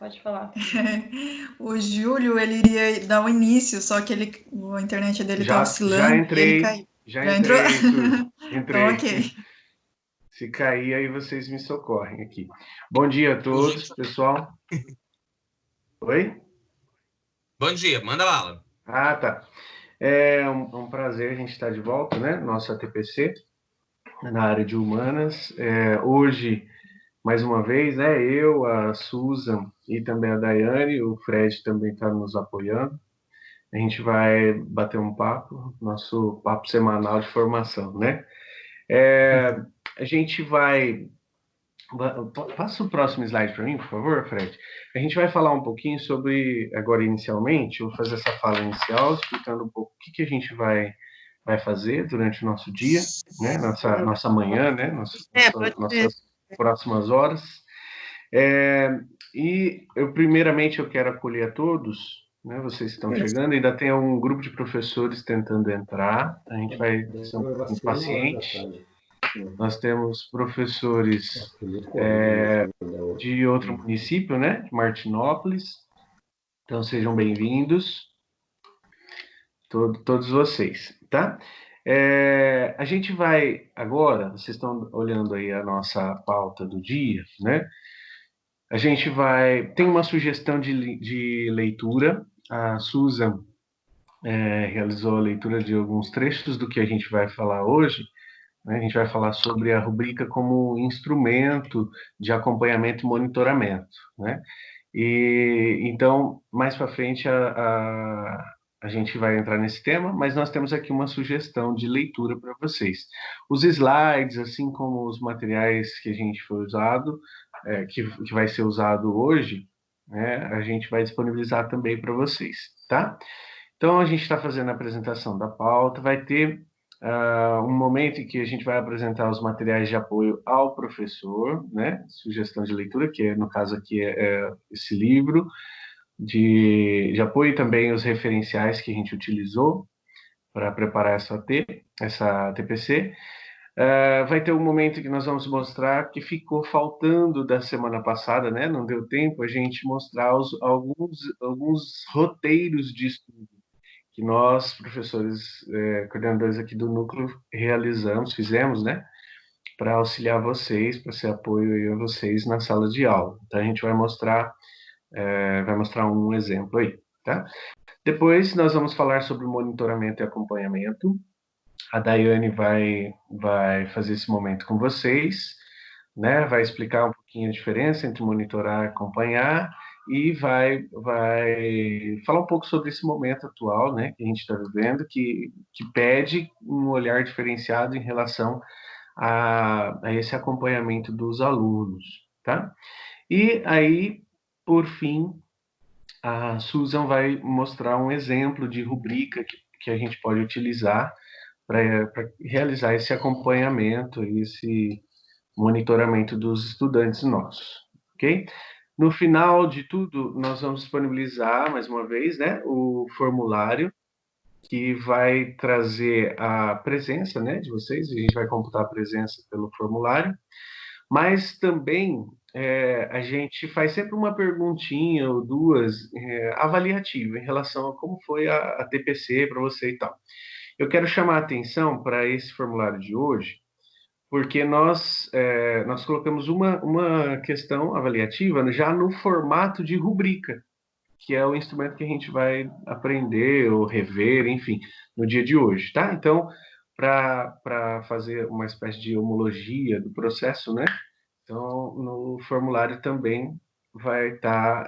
Pode falar. O Júlio, ele iria dar o início, só que a internet dele tá Já oscilando e ele entrei, caiu. já Já entrou? entrei, turma. Então, Entrei. ok. Se cair, aí vocês me socorrem aqui. Bom dia a todos, pessoal. Oi? Bom dia, manda bala. Ah, tá. É um prazer a gente estar de volta, né? Nossa TPC, na área de humanas. Hoje, mais uma vez, né? Eu, a Susan e também a Daiane, o Fred também está nos apoiando. A gente vai bater um papo, nosso papo semanal de formação, né? A gente vai... Passa o próximo slide para mim, por favor, Fred. A gente vai falar um pouquinho sobre, agora inicialmente, eu vou fazer essa fala inicial, explicando um pouco o que a gente vai fazer durante o nosso dia, né? Nossa manhã, né? Nossas próximas horas. E primeiramente eu quero acolher a todos, né? Vocês estão chegando, ainda tem um grupo de professores tentando entrar, a gente vai ser um pouco paciente. Nós temos professores de outro município, né? De Martinópolis. Então sejam bem-vindos, todos vocês, tá? A gente vai agora, vocês estão olhando aí a nossa pauta do dia, né? A gente tem uma sugestão de leitura. A Susan realizou a leitura de alguns trechos do que a gente vai falar hoje, né? A gente vai falar sobre a rubrica como instrumento de acompanhamento e monitoramento, né? E então, mais para frente, a gente vai entrar nesse tema, mas nós temos aqui uma sugestão de leitura para vocês. Os slides, assim como os materiais que a gente foi usado, que vai ser usado hoje, né, a gente vai disponibilizar também para vocês, tá? Então, a gente está fazendo a apresentação da pauta, vai ter um momento em que a gente vai apresentar os materiais de apoio ao professor, né? Sugestão de leitura, que no caso aqui é esse livro de apoio, e também os referenciais que a gente utilizou para preparar essa TPC. Vai ter um momento que nós vamos mostrar que ficou faltando da semana passada, né? Não deu tempo a gente mostrar alguns roteiros de estudo que nós, professores, coordenadores aqui do núcleo, fizemos, né, para auxiliar vocês, para ser apoio a vocês na sala de aula. Então, a gente vai mostrar um exemplo aí, tá? Depois, nós vamos falar sobre monitoramento e acompanhamento. A Daiane vai fazer esse momento com vocês, né? Vai explicar um pouquinho a diferença entre monitorar e acompanhar, e vai falar um pouco sobre esse momento atual, né, que a gente está vivendo, que pede um olhar diferenciado em relação a esse acompanhamento dos alunos, tá? E aí, por fim, a Susan vai mostrar um exemplo de rubrica que a gente pode utilizar para realizar esse acompanhamento e esse monitoramento dos estudantes nossos, ok? No final de tudo, nós vamos disponibilizar, mais uma vez, né, o formulário que vai trazer a presença, né, de vocês. A gente vai computar a presença pelo formulário, mas também a gente faz sempre uma perguntinha ou duas avaliativa em relação a como foi a TPC para você e tal. Eu quero chamar a atenção para esse formulário de hoje, porque nós colocamos uma questão avaliativa já no formato de rubrica, que é o instrumento que a gente vai aprender ou rever, enfim, no dia de hoje, tá? Então, para fazer uma espécie de homologia do processo, né? Então, no formulário também vai estar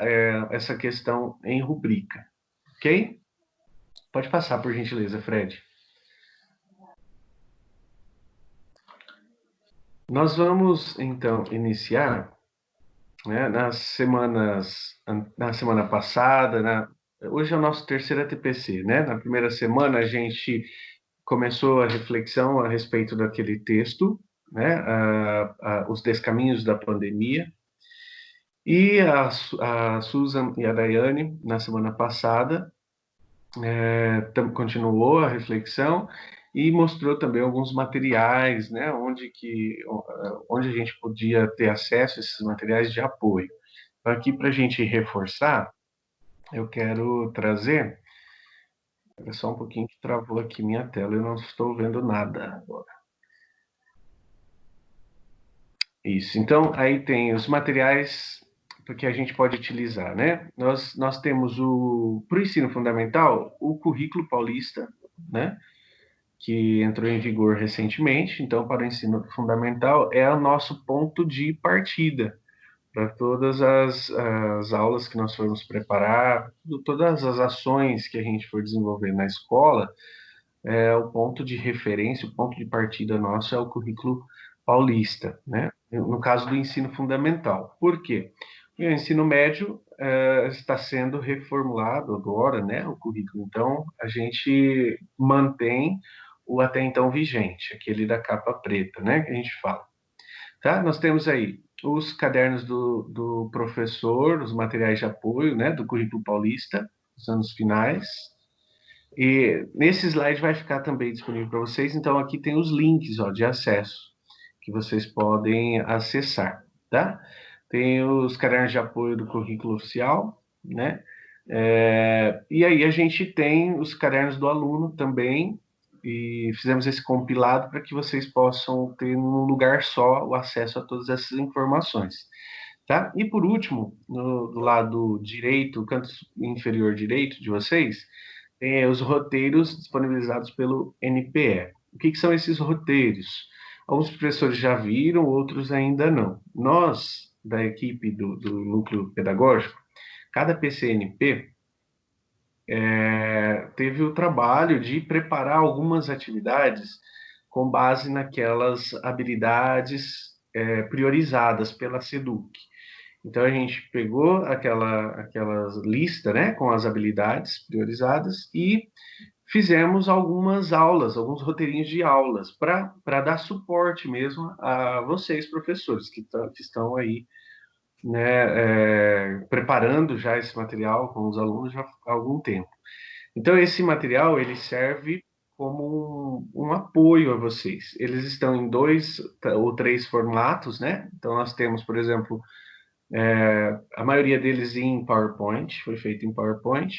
essa questão em rubrica, ok? Pode passar, por gentileza, Fred. Nós vamos, então, iniciar, né, na semana passada, hoje é o nosso terceiro TPC, né? Na primeira semana a gente começou a reflexão a respeito daquele texto, né? Os descaminhos da pandemia. E a Susan e a Daiane, na semana passada, continuou a reflexão e mostrou também alguns materiais, né, onde a gente podia ter acesso a esses materiais de apoio. Aqui para a gente reforçar, eu quero trazer... É só um pouquinho que travou aqui minha tela, eu não estou vendo nada agora. Isso, então aí tem os materiais que a gente pode utilizar, né? Nós temos para o ensino fundamental, o currículo paulista, né? Que entrou em vigor recentemente, então para o ensino fundamental é o nosso ponto de partida para todas as aulas que nós formos preparar, todas as ações que a gente for desenvolver na escola, o ponto de referência, o ponto de partida nosso é o currículo paulista, né? No caso do ensino fundamental. Por quê? O ensino médio está sendo reformulado agora, né? O currículo. Então, a gente mantém o até então vigente, aquele da capa preta, né? Que a gente fala. Tá? Nós temos aí os cadernos do professor, os materiais de apoio, né? Do currículo paulista, os anos finais. E nesse slide vai ficar também disponível para vocês. Então, aqui tem os links, ó, de acesso que vocês podem acessar, tá? Tem os cadernos de apoio do currículo oficial, né? E aí a gente tem os cadernos do aluno também, e fizemos esse compilado para que vocês possam ter num lugar só o acesso a todas essas informações, tá? E por último, do lado direito, canto inferior direito de vocês, tem os roteiros disponibilizados pelo NPE. O que são esses roteiros? Alguns professores já viram, outros ainda não. Nós, da equipe do Núcleo Pedagógico, cada PCNP teve o trabalho de preparar algumas atividades com base naquelas habilidades priorizadas pela SEDUC. Então, a gente pegou aquela lista, né, com as habilidades priorizadas e fizemos algumas aulas, alguns roteirinhos de aulas, para dar suporte mesmo a vocês, professores, que estão aí, né, preparando já esse material com os alunos já há algum tempo. Então, esse material, ele serve como um apoio a vocês. Eles estão em 2 ou 3 formatos, né? Então, nós temos, por exemplo, a maioria deles em PowerPoint, foi feito em PowerPoint,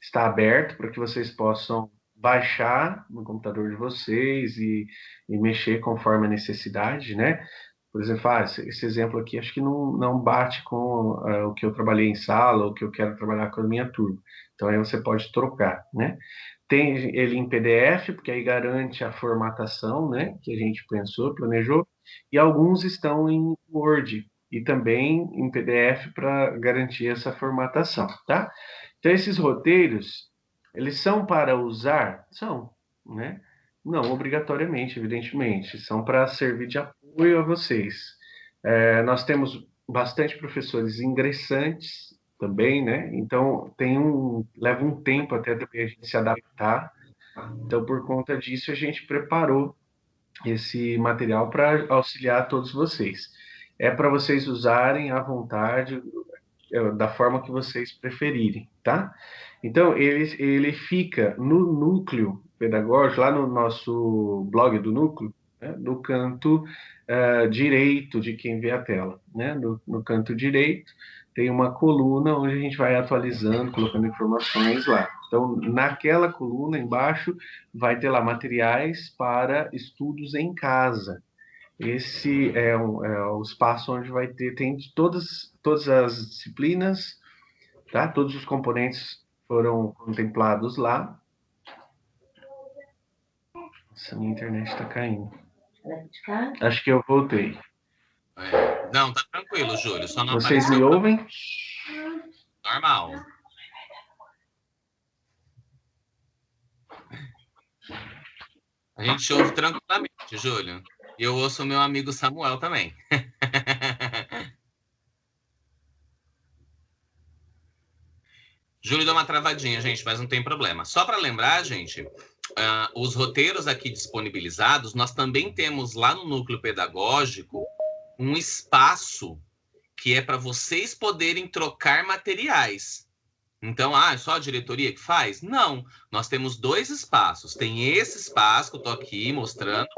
está aberto para que vocês possam baixar no computador de vocês e mexer conforme a necessidade, né? Por exemplo, esse exemplo aqui acho que não bate com o que eu trabalhei em sala, o que eu quero trabalhar com a minha turma. Então aí você pode trocar, né? Tem ele em PDF, porque aí garante a formatação, né? Que a gente pensou, planejou, e alguns estão em Word, e também em PDF para garantir essa formatação, tá? Então, esses roteiros, eles são para usar? São, né? Não obrigatoriamente, evidentemente, são para servir de apoio a vocês. Nós temos bastante professores ingressantes também, né? Então, leva um tempo até também a gente se adaptar. Então, por conta disso, a gente preparou esse material para auxiliar todos vocês. É para vocês usarem à vontade, da forma que vocês preferirem, tá? Então, ele fica no núcleo pedagógico, lá no nosso blog do núcleo, né, no canto direito de quem vê a tela, né? No canto direito tem uma coluna onde a gente vai atualizando, colocando informações lá. Então, naquela coluna embaixo vai ter lá materiais para estudos em casa. Esse é o espaço onde tem todas as disciplinas, tá? Todos os componentes foram contemplados lá. Nossa, minha internet está caindo. Acho que eu voltei. Não, tá tranquilo, Júlio. Só não Vocês me ouvem? Normal. A gente ouve tranquilamente, Júlio. E eu ouço o meu amigo Samuel também. Júlio deu uma travadinha, gente, mas não tem problema. Só para lembrar, gente, os roteiros aqui disponibilizados, nós também temos lá no Núcleo Pedagógico um espaço que é para vocês poderem trocar materiais. Então, é só a diretoria que faz? Não, nós temos 2 espaços. Tem esse espaço que eu estou aqui mostrando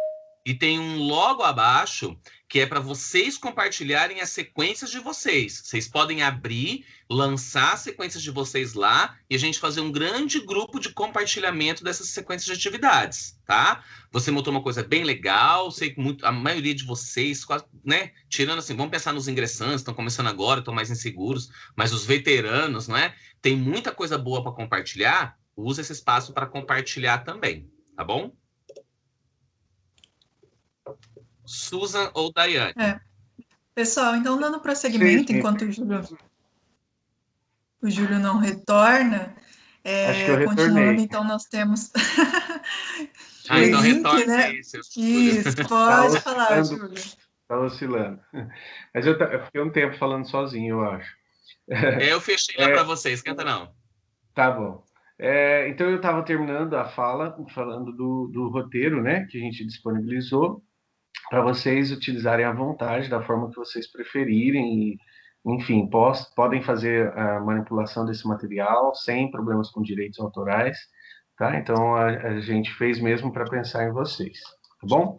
e tem um logo abaixo que é para vocês compartilharem as sequências de vocês. Vocês podem abrir, lançar as sequências de vocês lá e a gente fazer um grande grupo de compartilhamento dessas sequências de atividades, tá? Você montou uma coisa bem legal, sei que a maioria de vocês, quase, né? Tirando assim, vamos pensar nos ingressantes, estão começando agora, estão mais inseguros, mas os veteranos, não é? Tem muita coisa boa para compartilhar, usa esse espaço para compartilhar também, tá bom? Susan ou Daiane? Pessoal, então dando prosseguimento, enquanto o Júlio não retorna, Acho que eu continuando, retornei. então nós temos então link, retorne né? aí, seu Júlio. Isso, pode falar, Júlio. Tá oscilando. Mas eu fiquei um tempo falando sozinho, eu acho. Eu fechei lá para vocês, esquenta não. Tá bom. Então eu estava terminando a fala, falando do roteiro, né, que a gente disponibilizou, para vocês utilizarem à vontade, da forma que vocês preferirem, e, enfim, podem fazer a manipulação desse material sem problemas com direitos autorais, tá? Então a gente fez mesmo para pensar em vocês, tá bom?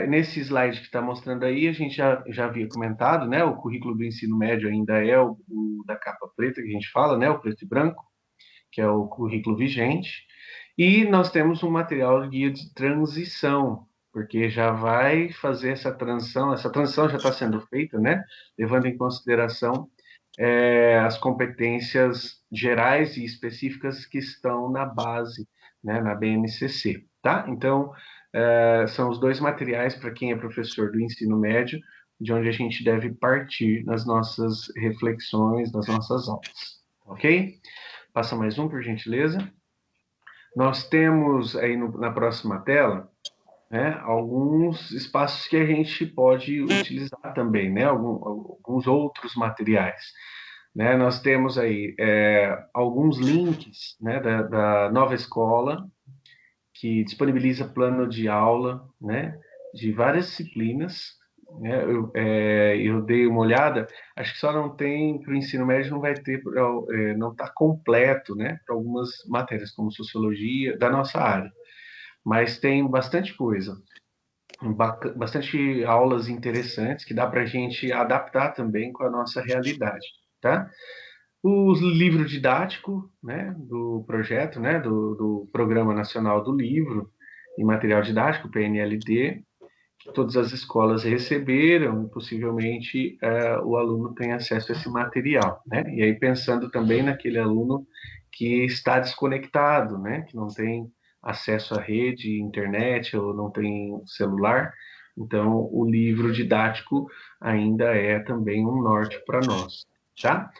Nesse slide que está mostrando aí, a gente já havia comentado, né? O currículo do ensino médio ainda é o da capa preta, que a gente fala, né? O preto e branco, que é o currículo vigente. E nós temos um material de guia de transição, porque já vai fazer essa transição já está sendo feita, né? Levando em consideração as competências gerais e específicas que estão na base, né? Na BNCC, tá? Então, são os dois materiais para quem é professor do ensino médio, de onde a gente deve partir nas nossas reflexões, nas nossas aulas, ok? Passa mais um, por gentileza. Nós temos aí na próxima tela, né, alguns espaços que a gente pode utilizar também, né, alguns outros materiais. Né, nós temos aí alguns links, né, da Nova Escola, que disponibiliza plano de aula, né, de várias disciplinas. Né, eu dei uma olhada, acho que só não tem, para o ensino médio não vai ter, não está completo, né, para algumas matérias, como sociologia, da nossa área. Mas tem bastante coisa, bastante aulas interessantes que dá para a gente adaptar também com a nossa realidade, tá? O livro didático, né, do projeto, né, do Programa Nacional do Livro e Material Didático, PNLD, que todas as escolas receberam, possivelmente o aluno tem acesso a esse material, né? E aí pensando também naquele aluno que está desconectado, né, que não tem acesso à rede, internet, ou não tem celular, então o livro didático ainda é também um norte para nós, tá?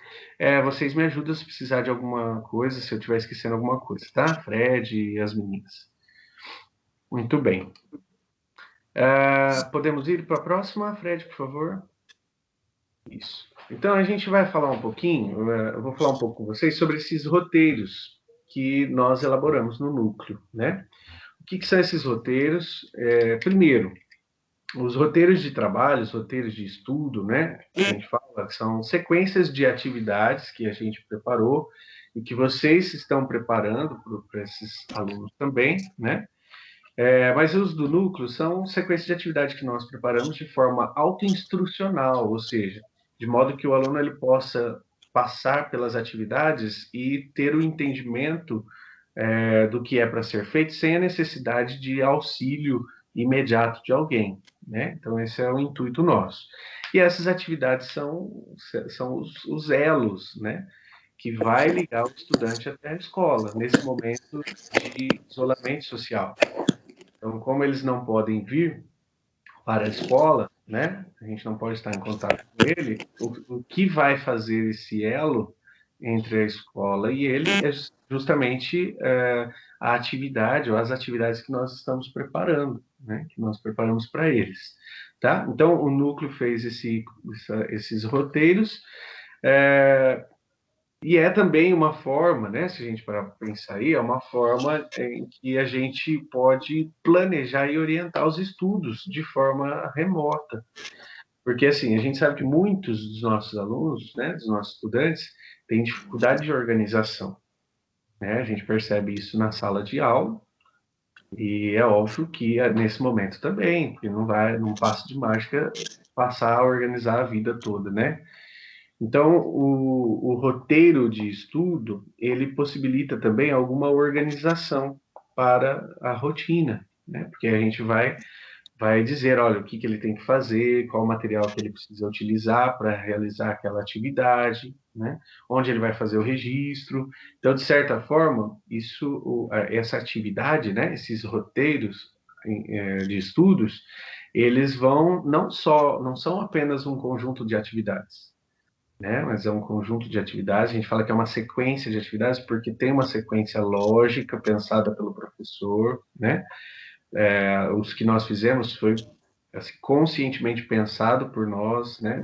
Vocês me ajudam se precisar de alguma coisa, se eu estiver esquecendo alguma coisa, tá? Fred e as meninas. Muito bem. Podemos ir para a próxima, Fred, por favor? Isso. Então, a gente vai falar um pouquinho, eu vou falar um pouco com vocês sobre esses roteiros que nós elaboramos no núcleo, né? O que são esses roteiros? Primeiro, os roteiros de trabalho, os roteiros de estudo, né? A gente fala que são sequências de atividades que a gente preparou e que vocês estão preparando para esses alunos também, né? Mas os do núcleo são sequências de atividade que nós preparamos de forma autoinstrucional, ou seja, de modo que o aluno ele possa passar pelas atividades e ter o entendimento do que é para ser feito sem a necessidade de auxílio imediato de alguém, né? Então esse é o intuito nosso. E essas atividades são os elos, né? Que vai ligar o estudante até a escola, nesse momento de isolamento social. Então, como eles não podem vir para a escola, né? A gente não pode estar em contato com ele. O que vai fazer esse elo entre a escola e ele é justamente a atividade ou as atividades que nós estamos preparando, né? Que nós preparamos para eles, tá? Então, o núcleo fez esses roteiros. E é também uma forma, né, se a gente parar para pensar aí, é uma forma em que a gente pode planejar e orientar os estudos de forma remota. Porque, assim, a gente sabe que muitos dos nossos alunos, né, dos nossos estudantes, têm dificuldade de organização. Né? A gente percebe isso na sala de aula, E é óbvio que nesse momento também, que não passa de mágica passar a organizar a vida toda, né? Então, o roteiro de estudo, ele possibilita também alguma organização para a rotina, né? Porque a gente vai dizer, olha, o que que ele tem que fazer, qual o material que ele precisa utilizar para realizar aquela atividade, né? Onde ele vai fazer o registro. Então, de certa forma, essa atividade, né? Esses roteiros de estudos, eles vão não são apenas um conjunto de atividades, né? Mas é um conjunto de atividades. A gente fala que é uma sequência de atividades porque tem uma sequência lógica pensada pelo professor, né? Os que nós fizemos foi assim, conscientemente pensado por nós, né?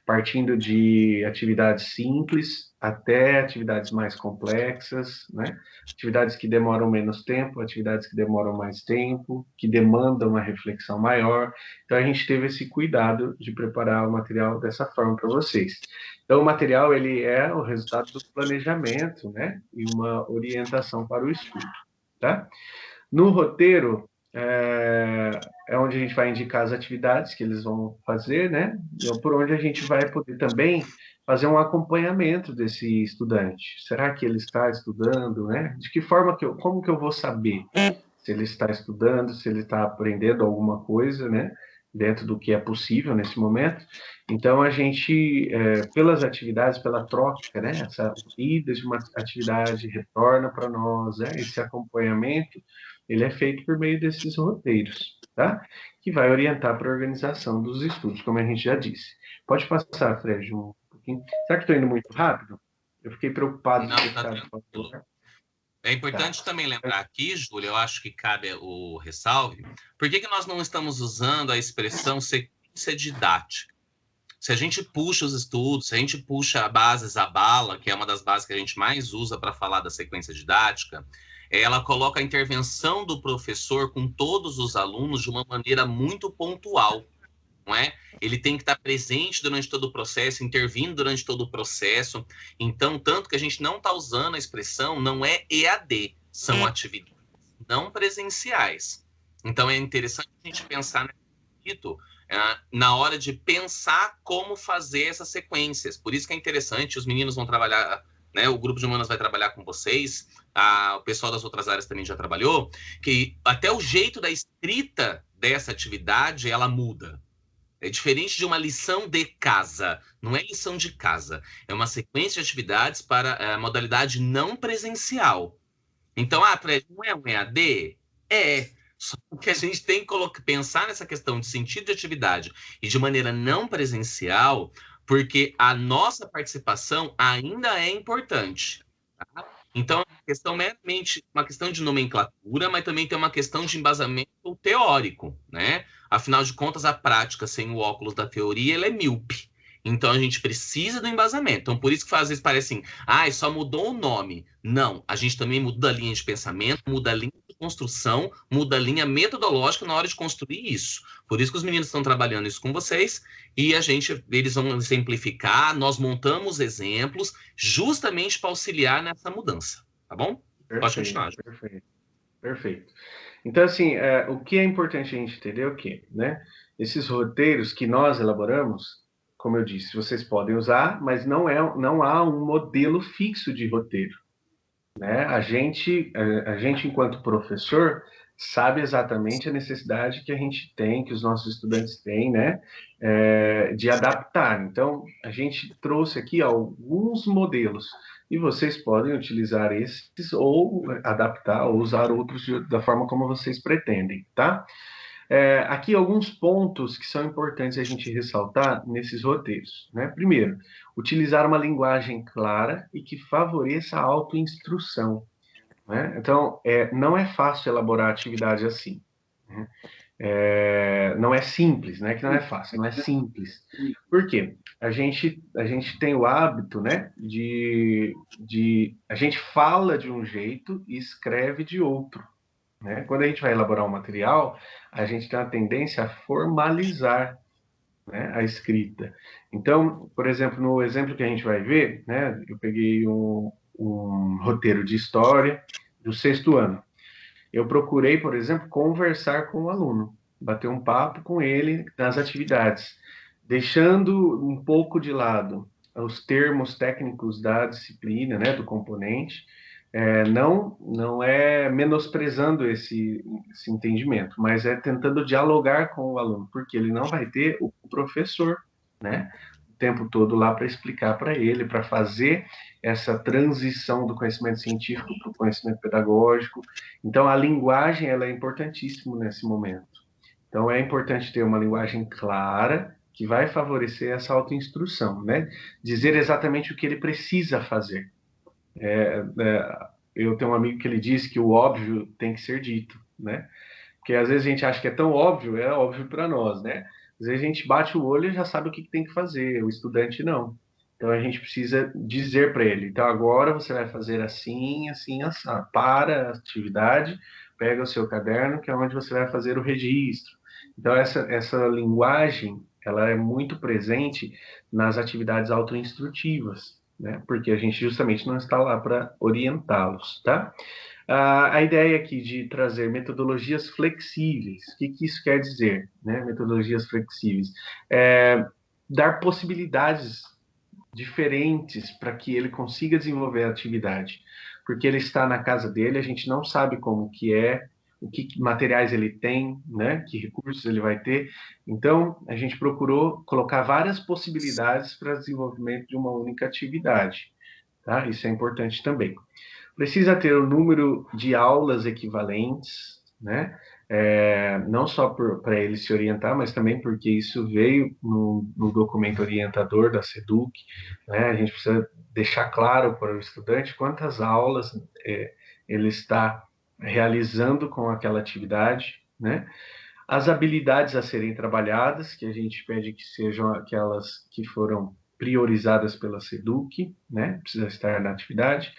Partindo de atividades simples até atividades mais complexas, né? Atividades que demoram menos tempo, atividades que demoram mais tempo, que demandam uma reflexão maior. Então a gente teve esse cuidado de preparar o material dessa forma para vocês. Então o material ele é o resultado do planejamento, né? E uma orientação para o estudo, tá? No roteiro, é onde a gente vai indicar as atividades que eles vão fazer, né? E por onde a gente vai poder também fazer um acompanhamento desse estudante. Será que ele está estudando, né? De que forma como que eu vou saber se ele está estudando, se ele está aprendendo alguma coisa, né? Dentro do que é possível nesse momento. Então, a gente, pelas atividades, pela troca, né? Essa ida de uma atividade retorna para nós, né? Esse acompanhamento, ele é feito por meio desses roteiros, tá? Que vai orientar para a organização dos estudos, como a gente já disse. Pode passar, Fred, um pouquinho. Será que estou indo muito rápido? Eu fiquei preocupado de Não, ter tá ficado tranquilo. fora. É importante Tá. também lembrar aqui, Júlio, eu acho que cabe o ressalve, por que que nós não estamos usando a expressão sequência didática? Se a gente puxa os estudos, se a gente puxa a base Zabala, que é uma das bases que a gente mais usa para falar da sequência didática, ela coloca a intervenção do professor com todos os alunos de uma maneira muito pontual, não é? Ele tem que estar presente durante todo o processo, intervindo durante todo o processo. Então, tanto que a gente não está usando a expressão, não é EAD, são atividades não presenciais. Então, é interessante a gente pensar na hora de pensar como fazer essas sequências. Por isso que é interessante, os meninos vão trabalhar, né, o grupo de humanas vai trabalhar com vocês, o pessoal das outras áreas também já trabalhou, que até o jeito da escrita dessa atividade, ela muda. É diferente de uma lição de casa, não é lição de casa, é uma sequência de atividades para a modalidade não presencial. Então, Fred, não é um EAD? É. Só que a gente tem que pensar nessa questão de sentido de atividade e de maneira não presencial, porque a nossa participação ainda é importante. Tá? Então, é uma questão meramente uma questão de nomenclatura, mas também tem uma questão de embasamento teórico, né? Afinal de contas, a prática sem o óculos da teoria, ela é míope. Então, a gente precisa do embasamento. Então, por isso que às vezes parece assim, só mudou o nome. Não, a gente também muda a linha de pensamento, muda a linha de construção, muda a linha metodológica na hora de construir isso. Por isso que os meninos estão trabalhando isso com vocês e eles vão exemplificar, nós montamos exemplos justamente para auxiliar nessa mudança, tá bom? Pode Perfeito, continuar. perfeito, perfeito. Então, assim, o que é importante a gente entender é o quê, né? Esses roteiros que nós elaboramos, como eu disse, vocês podem usar, mas não há um modelo fixo de roteiro, né? A gente, enquanto professor, sabe exatamente a necessidade que a gente tem, que os nossos estudantes têm, né? De adaptar. Então, a gente trouxe aqui alguns modelos e vocês podem utilizar esses ou adaptar ou usar outros da forma como vocês pretendem, tá? Aqui alguns pontos que são importantes a gente ressaltar nesses roteiros, né? Primeiro, utilizar uma linguagem clara e que favoreça a autoinstrução, né? Então, não é fácil elaborar atividade assim, né? Não é simples, né? Que não é fácil, não é simples. Por quê? A gente tem o hábito, né? A gente fala de um jeito e escreve de outro, né? Quando a gente vai elaborar um material, a gente tem a tendência a formalizar, né, a escrita. Então, por exemplo, no exemplo que a gente vai ver, né, eu peguei um roteiro de história do 6º ano. Eu procurei, por exemplo, conversar com o aluno, bater um papo com ele nas atividades, deixando um pouco de lado os termos técnicos da disciplina, né, do componente. Não é menosprezando esse entendimento, mas é tentando dialogar com o aluno, porque ele não vai ter o professor, né, o tempo todo lá para explicar para ele, para fazer essa transição do conhecimento científico para o conhecimento pedagógico. Então, a linguagem ela é importantíssima nesse momento. Então, é importante ter uma linguagem clara, que vai favorecer essa autoinstrução, né? Dizer exatamente o que ele precisa fazer. Eu tenho um amigo que ele diz que o óbvio tem que ser dito, né? Porque às vezes a gente acha que é tão óbvio, é óbvio para nós, né? Às vezes a gente bate o olho e já sabe o que tem que fazer, o estudante não. Então a gente precisa dizer para ele, então agora você vai fazer assim, assim, assado. Para a atividade, pega o seu caderno, que é onde você vai fazer o registro. Então essa linguagem, ela é muito presente nas atividades autoinstrutivas, né? Porque a gente justamente não está lá para orientá-los, tá? A ideia aqui de trazer metodologias flexíveis, o que isso quer dizer, né? Metodologias flexíveis. Dar possibilidades diferentes para que ele consiga desenvolver a atividade. Porque ele está na casa dele, a gente não sabe como que é, o que materiais ele tem, né? Que recursos ele vai ter. Então, a gente procurou colocar várias possibilidades para desenvolvimento de uma única atividade. Tá? Isso é importante também. Precisa ter o número de aulas equivalentes, né? Não só para ele se orientar, mas também porque isso veio no documento orientador da SEDUC, né? A gente precisa deixar claro para o estudante quantas aulas ele está realizando com aquela atividade, né? As habilidades a serem trabalhadas, que a gente pede que sejam aquelas que foram priorizadas pela SEDUC, né? Precisa estar na atividade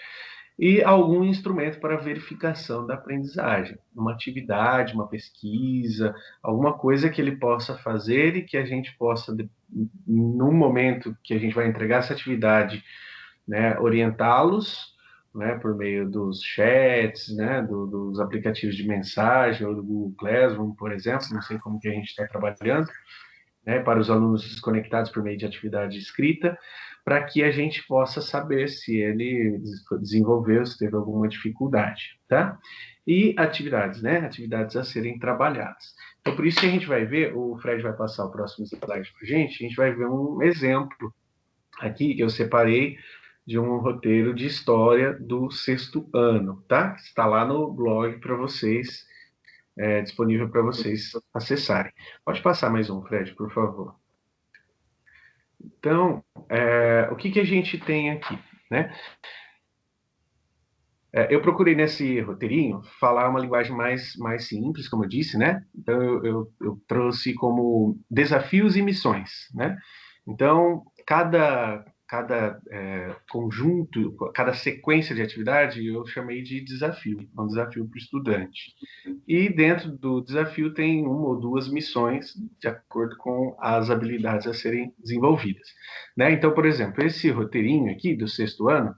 e algum instrumento para verificação da aprendizagem, uma atividade, uma pesquisa, alguma coisa que ele possa fazer e que a gente possa, no momento que a gente vai entregar essa atividade, né, orientá-los, né, por meio dos chats, né, dos aplicativos de mensagem, ou do Google Classroom, por exemplo, não sei como que a gente está trabalhando, né, para os alunos desconectados por meio de atividade escrita, para que a gente possa saber se ele desenvolveu, se teve alguma dificuldade, tá? E atividades, né? Atividades a serem trabalhadas. Então, por isso que a gente vai ver, o Fred vai passar o próximo slide para a gente vai ver um exemplo aqui que eu separei de um roteiro de história do 6º ano, tá? Está lá no blog para vocês, disponível para vocês acessarem. Pode passar mais um, Fred, por favor. Então, o que a gente tem aqui, né? Eu procurei nesse roteirinho falar uma linguagem mais simples, como eu disse, né? Então, eu trouxe como desafios e missões, né? Então, cada conjunto, cada sequência de atividade, eu chamei de desafio, um desafio para o estudante. E dentro do desafio tem uma ou duas missões, de acordo com as habilidades a serem desenvolvidas, né? Então, por exemplo, esse roteirinho aqui do 6º ano,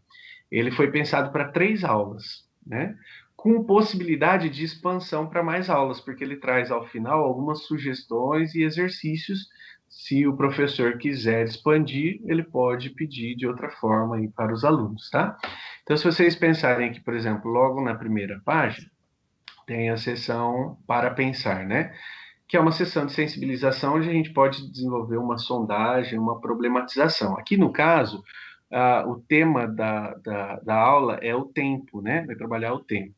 ele foi pensado para 3 aulas, né? Com possibilidade de expansão para mais aulas, porque ele traz ao final algumas sugestões e exercícios. Se o professor quiser expandir, ele pode pedir de outra forma aí para os alunos, tá? Então, se vocês pensarem aqui, por exemplo, logo na primeira página, tem a sessão para pensar, né? Que é uma sessão de sensibilização onde a gente pode desenvolver uma sondagem, uma problematização. Aqui, no caso, o tema da aula é o tempo, né? Vai trabalhar o tempo.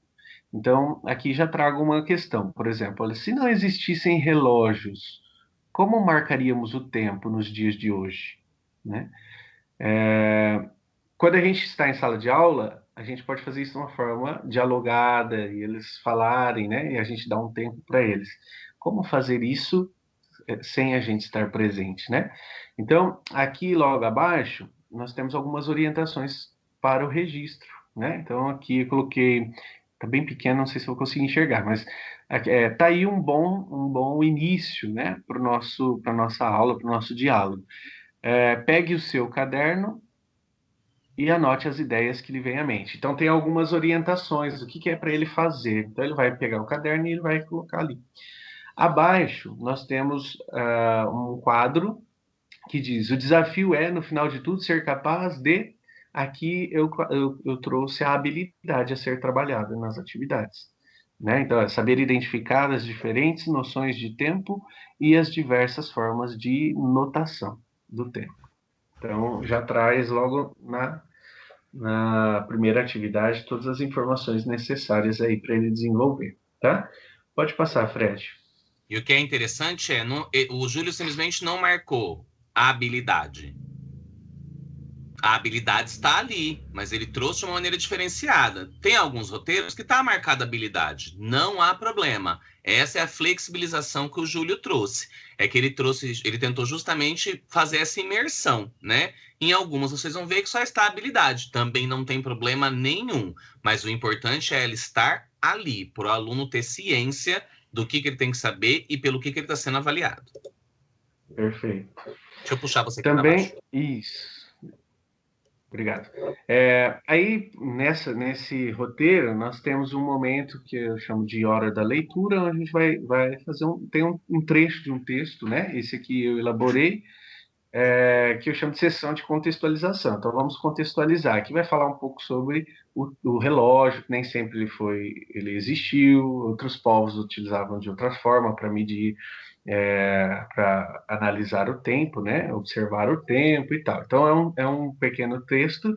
Então, aqui já trago uma questão. Por exemplo, olha, se não existissem relógios, como marcaríamos o tempo nos dias de hoje, né? Quando a gente está em sala de aula, a gente pode fazer isso de uma forma dialogada e eles falarem, né? E a gente dá um tempo para eles. Como fazer isso sem a gente estar presente, né? Então, aqui logo abaixo, nós temos algumas orientações para o registro, né? Então, aqui eu coloquei, tá bem pequeno, não sei se eu vou conseguir enxergar, mas tá aí um bom início, né? Para nossa aula, para o nosso diálogo. Pegue o seu caderno e anote as ideias que lhe vêm à mente. Então, tem algumas orientações do que é para ele fazer. Então, ele vai pegar o caderno e ele vai colocar ali. Abaixo, nós temos um quadro que diz: o desafio é, no final de tudo, ser capaz de... Aqui eu trouxe a habilidade a ser trabalhada nas atividades. Né? Então, é saber identificar as diferentes noções de tempo e as diversas formas de notação do tempo. Então, já traz logo na primeira atividade todas as informações necessárias aí para ele desenvolver, tá? Pode passar, Fred. E o que é interessante é, o Júlio simplesmente não marcou a habilidade. A habilidade está ali, mas ele trouxe de uma maneira diferenciada. Tem alguns roteiros que está marcada a habilidade. Não há problema. Essa é a flexibilização que o Júlio trouxe. É que ele tentou justamente fazer essa imersão, né? Em algumas vocês vão ver que só está a habilidade. Também não tem problema nenhum. Mas o importante é ela estar ali, para o aluno ter ciência do que ele tem que saber e pelo que ele está sendo avaliado. Perfeito. Deixa eu puxar você aqui para baixo. Também, isso. Obrigado. Aí, nesse roteiro, nós temos um momento que eu chamo de hora da leitura, onde a gente vai fazer um trecho de um texto, né? Esse aqui eu elaborei, que eu chamo de sessão de contextualização. Então, vamos contextualizar. Aqui vai falar um pouco sobre o relógio, que nem sempre ele existiu, outros povos utilizavam de outra forma para medir, para analisar o tempo, né? Observar o tempo e tal. Então, é um pequeno texto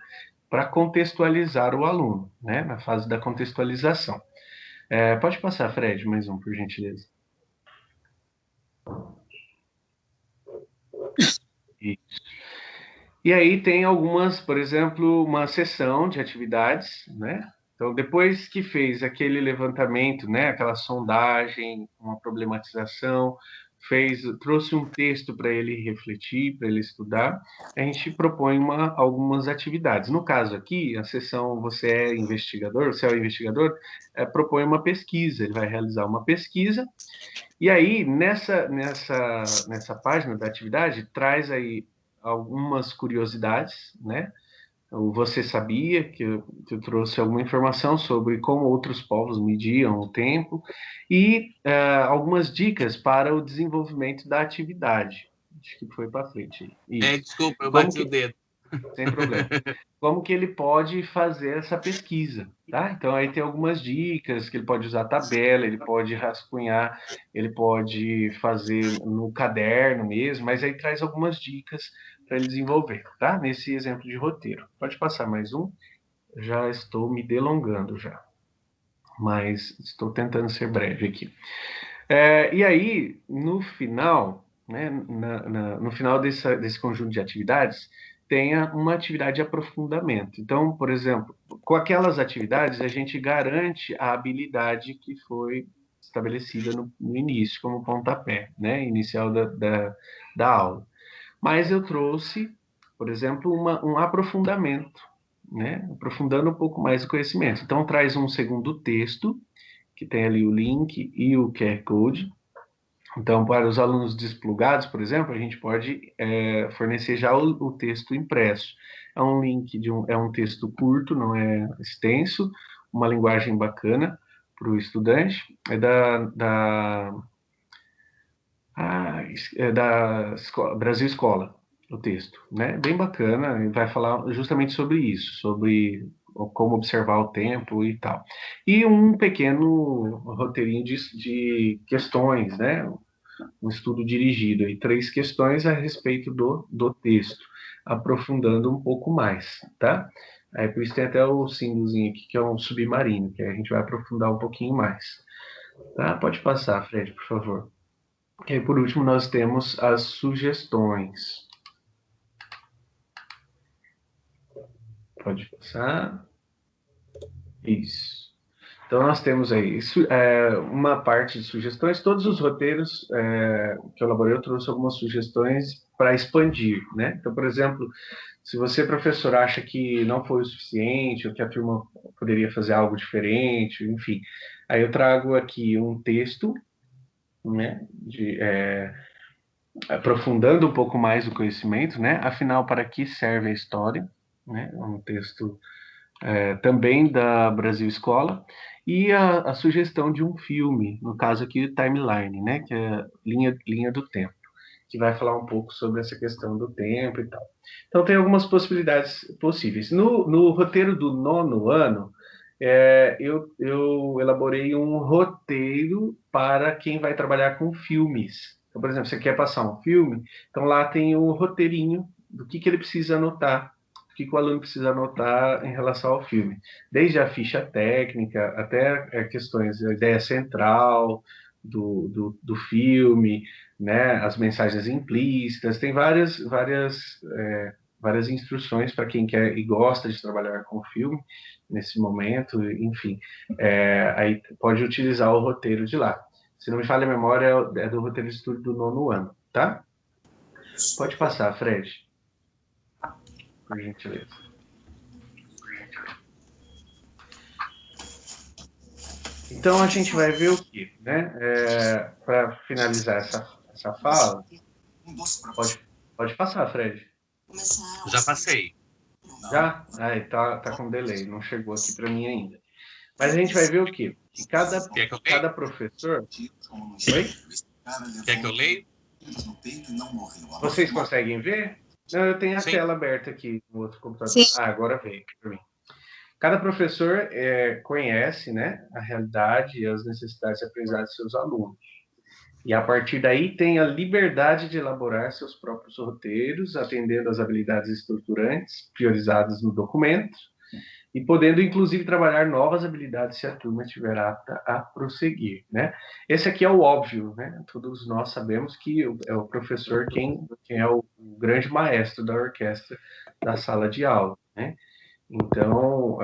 para contextualizar o aluno, né? Na fase da contextualização. Pode passar, Fred, mais um, por gentileza. Isso. E aí tem algumas, por exemplo, uma sessão de atividades, né? Então, depois que fez aquele levantamento, né, aquela sondagem, uma problematização, trouxe um texto para ele refletir, para ele estudar, a gente propõe algumas atividades. No caso aqui, a sessão você é o investigador, propõe uma pesquisa, ele vai realizar uma pesquisa, e aí, nessa página da atividade, traz aí algumas curiosidades, né? Você sabia que eu trouxe alguma informação sobre como outros povos mediam o tempo e algumas dicas para o desenvolvimento da atividade. Acho que foi para frente. Isso. Desculpa, eu bati o dedo. Sem problema. Como que ele pode fazer essa pesquisa, tá? Então, aí tem algumas dicas, que ele pode usar tabela, ele pode rascunhar, ele pode fazer no caderno mesmo, mas aí traz algumas dicas para ele desenvolver, tá? Nesse exemplo de roteiro. Pode passar mais um. Já estou me delongando já, mas estou tentando ser breve aqui. E aí, no final, né, no final desse conjunto de atividades, tenha uma atividade de aprofundamento. Então, por exemplo, com aquelas atividades, a gente garante a habilidade que foi estabelecida no início, como pontapé, né, inicial da aula. Mas eu trouxe, por exemplo, um aprofundamento, né, aprofundando um pouco mais o conhecimento. Então, traz um segundo texto, que tem ali o link e o QR Code. Então, para os alunos desplugados, por exemplo, a gente pode fornecer já o texto impresso. É um link é um texto curto, não é extenso, uma linguagem bacana para o estudante. É da Brasil Escola, o texto, né? Bem bacana, e vai falar justamente sobre isso, sobre como observar o tempo e tal. E um pequeno roteirinho de questões, né? Um estudo dirigido, e 3 questões a respeito do texto, aprofundando um pouco mais, tá? Aí, por isso tem até o símbolozinho aqui, que é um submarino, que a gente vai aprofundar um pouquinho mais. Tá? Pode passar, Fred, por favor. E aí, por último, nós temos as sugestões. Pode passar. Isso. Então, nós temos aí uma parte de sugestões. Todos os roteiros que eu elaborei, eu trouxe algumas sugestões para expandir, né? Então, por exemplo, se você, professor, acha que não foi o suficiente, ou que a turma poderia fazer algo diferente, enfim, aí eu trago aqui um texto, né, aprofundando um pouco mais o conhecimento, né? Afinal, para que serve a história? né? É um texto também da Brasil Escola, e a sugestão de um filme, no caso aqui, Timeline, né? Que é linha do tempo, que vai falar um pouco sobre essa questão do tempo e tal. Então, tem algumas possibilidades possíveis. No roteiro do 9º ano, eu elaborei um roteiro para quem vai trabalhar com filmes. Então, por exemplo, você quer passar um filme, então lá tem o roteirinho do que ele precisa anotar, o que o aluno precisa anotar em relação ao filme. Desde a ficha técnica até questões da ideia central do filme, né, as mensagens implícitas, tem várias instruções para quem quer e gosta de trabalhar com filme nesse momento, enfim, aí pode utilizar o roteiro de lá. Se não me falha a memória, é do roteiro de estudo do 9º ano, tá? Pode passar, Fred. Por gentileza. Então, a gente vai ver o quê, né? Para finalizar essa fala, pode passar, Fred. Já passei. Já? Tá com delay, não chegou aqui para mim ainda. Mas a gente vai ver o quê? Que cada professor... Oi? Quer que eu leia? Vocês conseguem ver? Não, eu tenho a Sim. tela aberta aqui no outro computador. Sim. Agora veio para mim. Cada professor conhece, né, a realidade e as necessidades de aprendizagem de seus alunos. E, a partir daí, tem a liberdade de elaborar seus próprios roteiros, atendendo às habilidades estruturantes priorizadas no documento, e podendo, inclusive, trabalhar novas habilidades se a turma estiver apta a prosseguir, né? Esse aqui é o óbvio, né? Todos nós sabemos que é o professor quem é o grande maestro da orquestra da sala de aula, né? Então,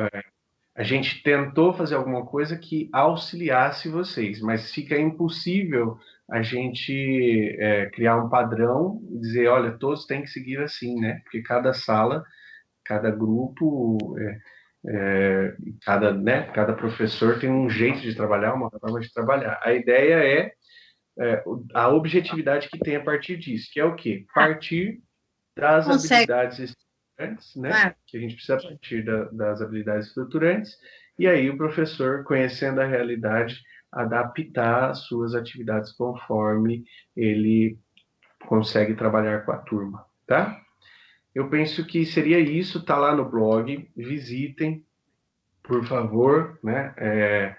a gente tentou fazer alguma coisa que auxiliasse vocês, mas fica impossível a gente criar um padrão e dizer, olha, todos têm que seguir assim, né? Porque cada sala, cada grupo, cada professor tem um jeito de trabalhar, uma forma de trabalhar. A ideia a objetividade que tem a partir disso, que é o quê? Partir das habilidades estruturantes, né? Que a gente precisa partir das habilidades estruturantes, e aí o professor, conhecendo a realidade, adaptar as suas atividades conforme ele consegue trabalhar com a turma, tá? Eu penso que seria isso, tá lá no blog, visitem, por favor, né?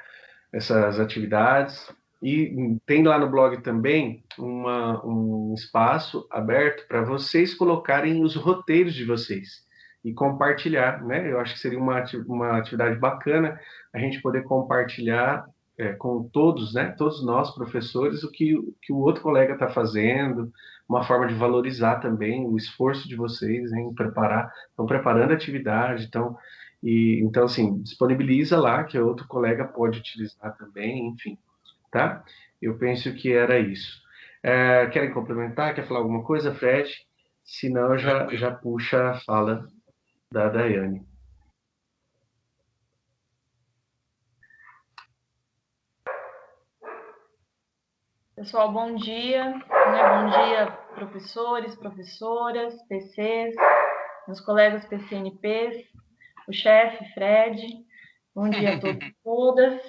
Essas atividades. E tem lá no blog também um espaço aberto para vocês colocarem os roteiros de vocês e compartilhar, né? Eu acho que seria uma atividade bacana a gente poder compartilhar com todos, né? Todos nós, professores, o que o outro colega está fazendo, uma forma de valorizar também o esforço de vocês em preparar, estão preparando a atividade, então, assim, disponibiliza lá, que outro colega pode utilizar também, enfim, tá? Eu penso que era isso. Querem complementar? Quer falar alguma coisa, Fred? Se não, já puxa a fala da Daiane. Pessoal, bom dia. Bom dia, professores, professoras, PCs, meus colegas PCNPs, o chefe, Fred. Bom dia a todos e todas.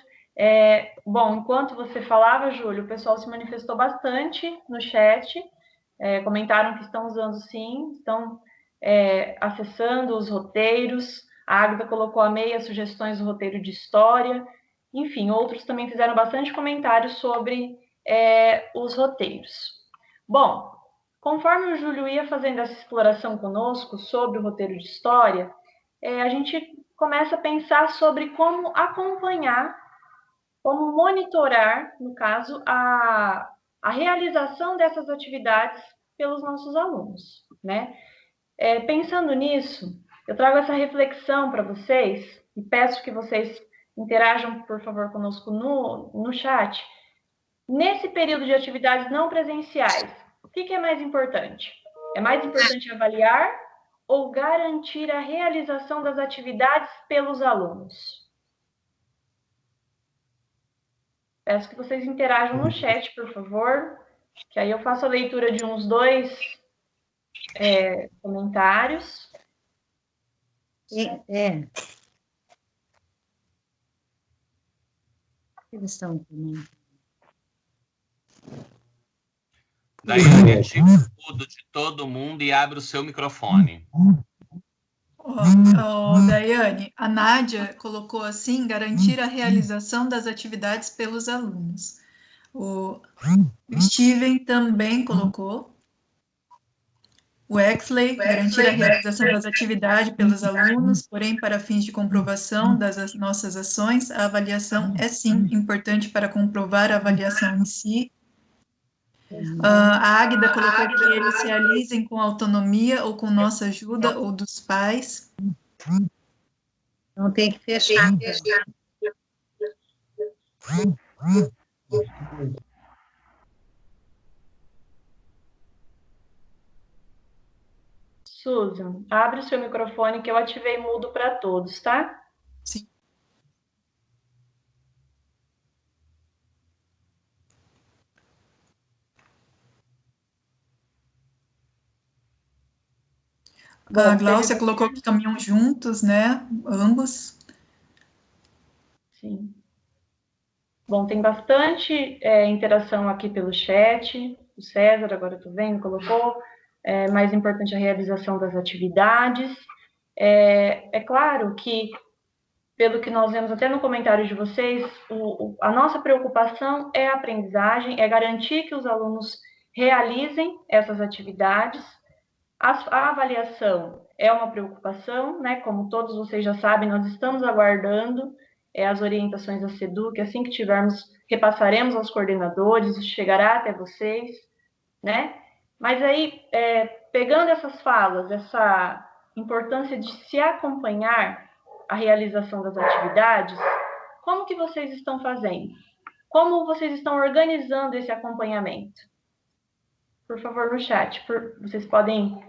Bom, enquanto você falava, Júlio, o pessoal se manifestou bastante no chat, comentaram que estão usando sim, estão acessando os roteiros. A Águida colocou a meia sugestões do roteiro de história. Enfim, outros também fizeram bastante comentários sobre os roteiros. Bom, conforme o Júlio ia fazendo essa exploração conosco sobre o roteiro de história, a gente começa a pensar sobre como acompanhar, como monitorar, no caso, a realização dessas atividades pelos nossos alunos, né? Pensando nisso, eu trago essa reflexão para vocês e peço que vocês interajam, por favor, conosco no chat. Nesse período de atividades não presenciais, o que é mais importante? É mais importante avaliar ou garantir a realização das atividades pelos alunos? Peço que vocês interajam no chat, por favor, que aí eu faço a leitura de uns 2 comentários. É. Eles estão também. Daiane, ativa o mudo de todo mundo e abre o seu microfone. Daiane, a Nádia colocou assim, garantir a realização das atividades pelos alunos. O Steven também colocou. O Exley, garantir a realização das atividades pelos alunos, porém, para fins de comprovação das nossas ações, a avaliação é sim importante para comprovar a avaliação em si. A Águida colocou que eles realizem com autonomia ou com nossa ajuda ou dos pais. Não tem que fechar. Susan, abre o seu microfone que eu ativei mudo para todos, tá? Sim. A Gláucia colocou que caminham juntos, né? Ambos. Sim. Bom, tem bastante interação aqui pelo chat. O César, agora eu tô vendo, colocou. Mais importante a realização das atividades. É claro que, pelo que nós vemos até no comentário de vocês, a nossa preocupação é a aprendizagem, é garantir que os alunos realizem essas atividades. A avaliação é uma preocupação, né? Como todos vocês já sabem, nós estamos aguardando as orientações da SEDUC, assim que tivermos, repassaremos aos coordenadores, isso chegará até vocês, né? Mas aí, pegando essas falas, essa importância de se acompanhar a realização das atividades, como que vocês estão fazendo? Como vocês estão organizando esse acompanhamento? Por favor, no chat, vocês podem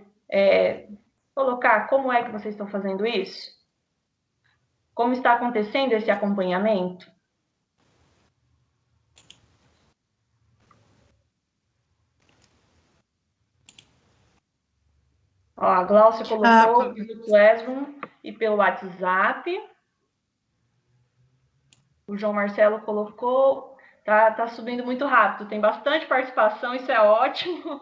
colocar como é que vocês estão fazendo isso? Como está acontecendo esse acompanhamento? A Gláucia colocou pelo Classroom e pelo WhatsApp. O João Marcelo colocou. Tá subindo muito rápido, tem bastante participação, isso é ótimo.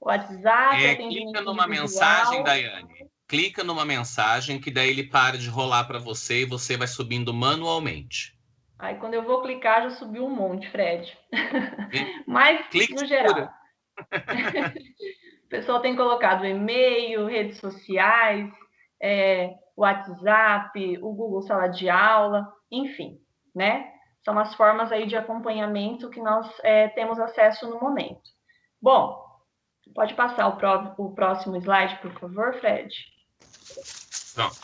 O WhatsApp, clica numa mensagem, Daiane. Clica numa mensagem que daí ele para de rolar para você e você vai subindo manualmente. Aí quando eu vou clicar, já subiu um monte, Fred. Mas, no geral, o pessoal tem colocado e-mail, redes sociais, WhatsApp, o Google Sala de Aula, enfim, né? São as formas aí de acompanhamento que nós temos acesso no momento. Bom, pode passar o próximo slide, por favor, Fred? Pronto.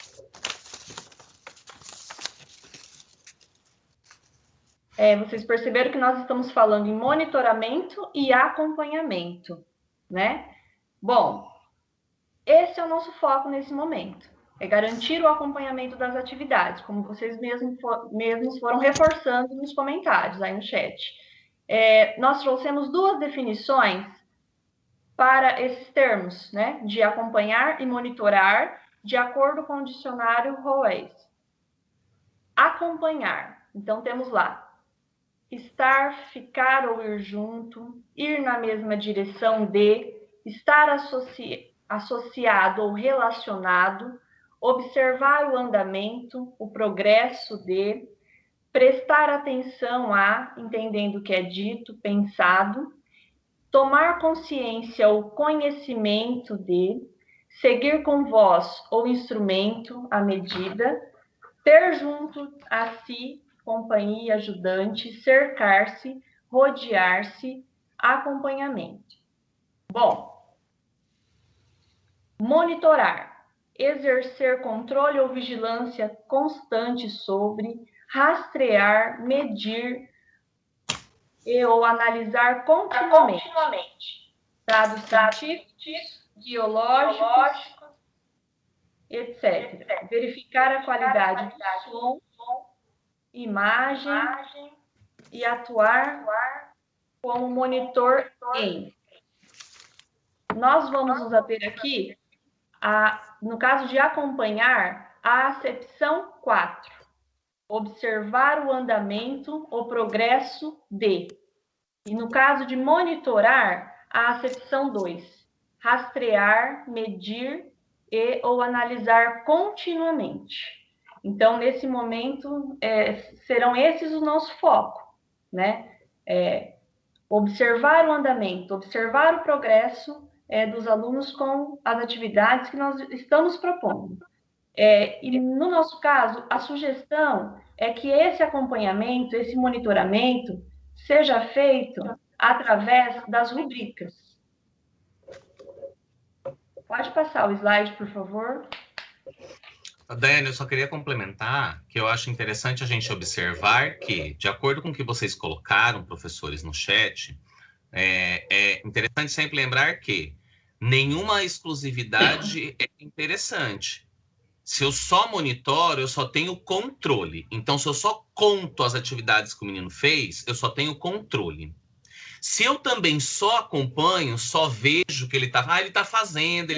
Vocês perceberam que nós estamos falando em monitoramento e acompanhamento, né? Bom, esse é o nosso foco nesse momento. É garantir o acompanhamento das atividades, como vocês mesmos foram reforçando nos comentários, aí no chat. Nós trouxemos duas definições para esses termos, né? De acompanhar e monitorar, de acordo com o dicionário Roes. Acompanhar. Então, temos lá estar, ficar ou ir junto, ir na mesma direção de, estar associado ou relacionado, observar o andamento, o progresso de, prestar atenção a, entendendo o que é dito, pensado, tomar consciência ou conhecimento de, seguir com voz ou instrumento à medida, ter junto a si companhia, ajudante, cercar-se, rodear-se, acompanhamento. Bom, monitorar, exercer controle ou vigilância constante sobre, rastrear, medir ou analisar continuamente. Dados científicos, biológicos, etc. Verificar a qualidade do som, imagem e atuar como monitor em. Nós vamos nos ater aqui, no caso de acompanhar, a acepção 4. Observar o andamento, o progresso de. E no caso de monitorar, a acepção 2. Rastrear, medir e ou analisar continuamente. Então, nesse momento, serão esses o nosso foco, né? Observar o andamento, observar o progresso dos alunos com as atividades que nós estamos propondo. E no nosso caso, a sugestão é que esse acompanhamento, esse monitoramento, seja feito através das rubricas. Pode passar o slide, por favor. Daiane, eu só queria complementar que eu acho interessante a gente observar que, de acordo com o que vocês colocaram, professores, no chat, é interessante sempre lembrar que nenhuma exclusividade é interessante. Se eu só monitoro, eu só tenho controle. Então, se eu só conto as atividades que o menino fez, eu só tenho controle. Se eu também só acompanho, só vejo que ele está fazendo,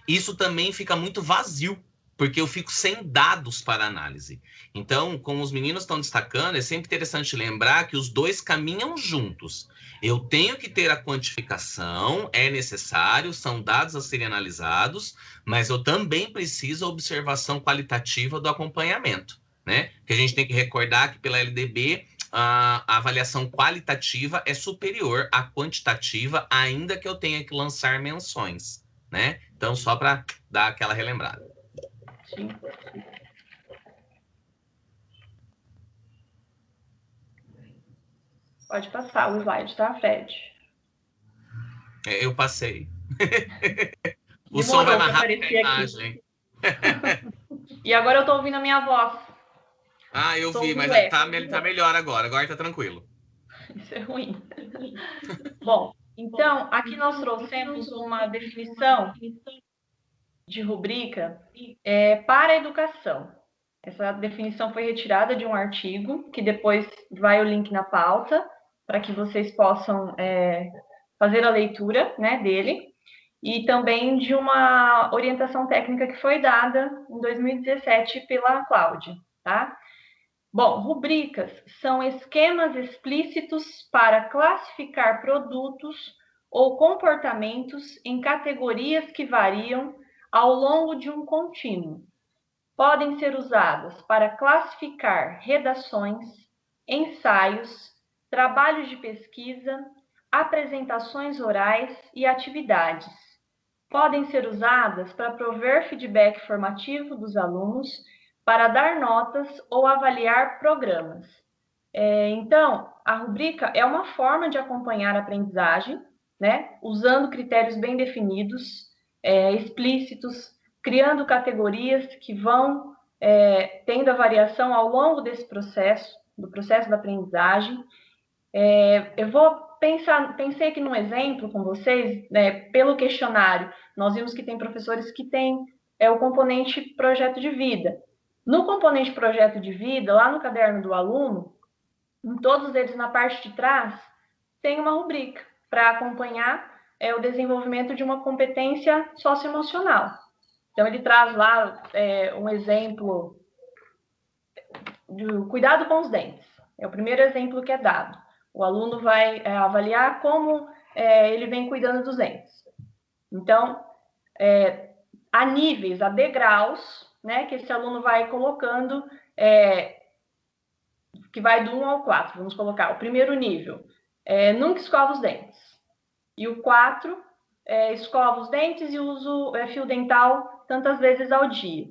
isso também fica muito vazio, porque eu fico sem dados para análise. Então, como os meninos estão destacando, é sempre interessante lembrar que os dois caminham juntos. Eu tenho que ter a quantificação, é necessário, são dados a serem analisados, mas eu também preciso da observação qualitativa do acompanhamento, né? Que a gente tem que recordar que pela LDB, a avaliação qualitativa é superior à quantitativa, ainda que eu tenha que lançar menções, né? Então, só para dar aquela relembrada. Sim. Pode passar o slide, tá, Fred? Eu passei. O Demorou som vai mais pra rápido que a imagem. E agora eu tô ouvindo a minha voz. Eu vi, mas tá melhor agora. Agora tá tranquilo. Isso é ruim. Bom, então, aqui nós trouxemos uma definição de rubrica para a educação. Essa definição foi retirada de um artigo, que depois vai o link na pauta, para que vocês possam fazer a leitura, né, dele, e também de uma orientação técnica que foi dada em 2017 pela Cláudia, tá? Bom, rubricas são esquemas explícitos para classificar produtos ou comportamentos em categorias que variam ao longo de um contínuo. Podem ser usadas para classificar redações, ensaios, trabalhos de pesquisa, apresentações orais e atividades. Podem ser usadas para prover feedback formativo dos alunos, para dar notas ou avaliar programas. Então, a rubrica é uma forma de acompanhar a aprendizagem, né, usando critérios bem definidos, explícitos, criando categorias que vão tendo a variação ao longo desse processo, do processo da aprendizagem. Eu pensei aqui num exemplo com vocês, né, pelo questionário, nós vimos que tem professores que têm o componente projeto de vida. No componente projeto de vida, lá no caderno do aluno, em todos eles, na parte de trás, tem uma rubrica para acompanhar o desenvolvimento de uma competência socioemocional. Então, ele traz lá um exemplo do cuidado com os dentes. É o primeiro exemplo que é dado. O aluno vai avaliar como ele vem cuidando dos dentes. Então, há níveis, há degraus, né, que esse aluno vai colocando, que vai do 1 ao 4. Vamos colocar o primeiro nível, nunca escova os dentes. E o 4, escova os dentes e uso fio dental tantas vezes ao dia.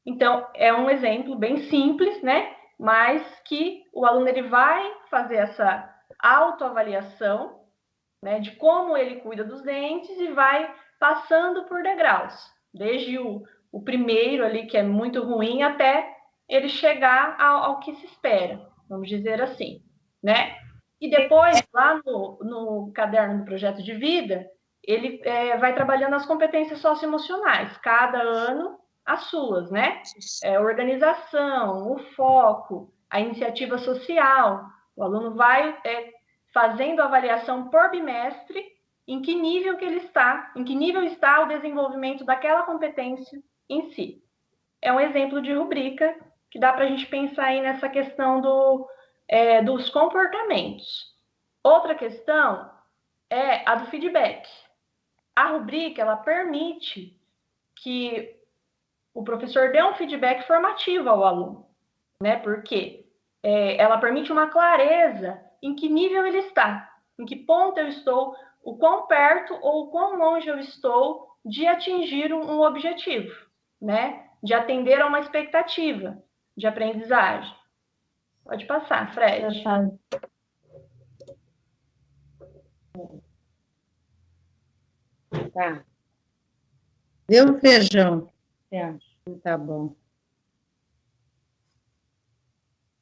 Então, é um exemplo bem simples, né, mas que o aluno ele vai fazer essa autoavaliação, né, de como ele cuida dos dentes e vai passando por degraus, desde o primeiro ali, que é muito ruim, até ele chegar ao que se espera, vamos dizer assim, né? E depois, lá no caderno do projeto de vida, ele vai trabalhando as competências socioemocionais, cada ano as suas, né? Organização, o foco, a iniciativa social. O aluno vai fazendo avaliação por bimestre em que nível que ele está, em que nível está o desenvolvimento daquela competência em si. É um exemplo de rubrica que dá para a gente pensar aí nessa questão dos comportamentos. Outra questão é a do feedback. A rubrica, ela permite que o professor dê um feedback formativo ao aluno, né? Porque ela permite uma clareza em que nível ele está, em que ponto eu estou, o quão perto ou o quão longe eu estou de atingir um objetivo, né? De atender a uma expectativa de aprendizagem. Pode passar, Fred. Tá. Deu o feijão. Tá bom.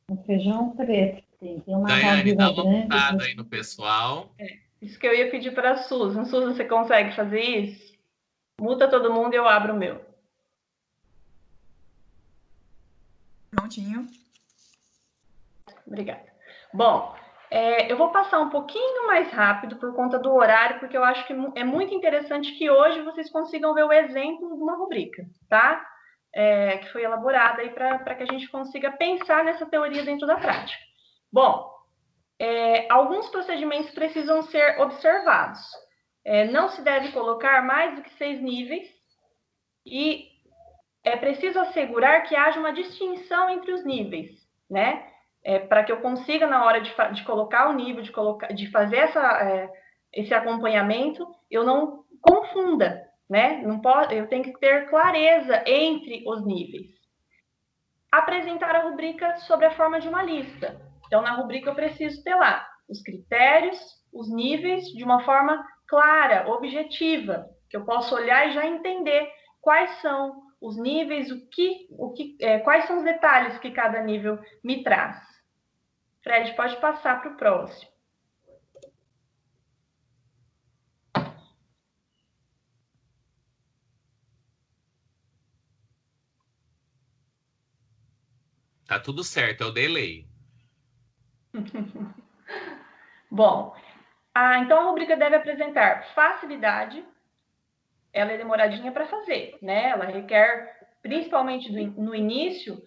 Um feijão preto. Tem uma Daiane, dá vasilha uma grande. mutada aí no pessoal. Isso que eu ia pedir para a Susan. Susan, você consegue fazer isso? Muta todo mundo e eu abro o meu. Prontinho. Obrigada. Bom, eu vou passar um pouquinho mais rápido por conta do horário, porque eu acho que é muito interessante que hoje vocês consigam ver o exemplo de uma rubrica, tá? Que foi elaborada aí para que a gente consiga pensar nessa teoria dentro da prática. Bom, alguns procedimentos precisam ser observados. Não se deve colocar mais do que 6 níveis e é preciso assegurar que haja uma distinção entre os níveis, né? Para que eu consiga, na hora de colocar o nível, de fazer esse acompanhamento, eu não confunda, né? Eu tenho que ter clareza entre os níveis. Apresentar a rubrica sob a forma de uma lista. Então, na rubrica eu preciso ter lá os critérios, os níveis, de uma forma clara, objetiva, que eu possa olhar e já entender quais são os níveis, quais são os detalhes que cada nível me traz. Fred, pode passar para o próximo. Tá tudo certo, é o delay. Bom, então a rubrica deve apresentar facilidade, ela é demoradinha para fazer, né? Ela requer, principalmente no início,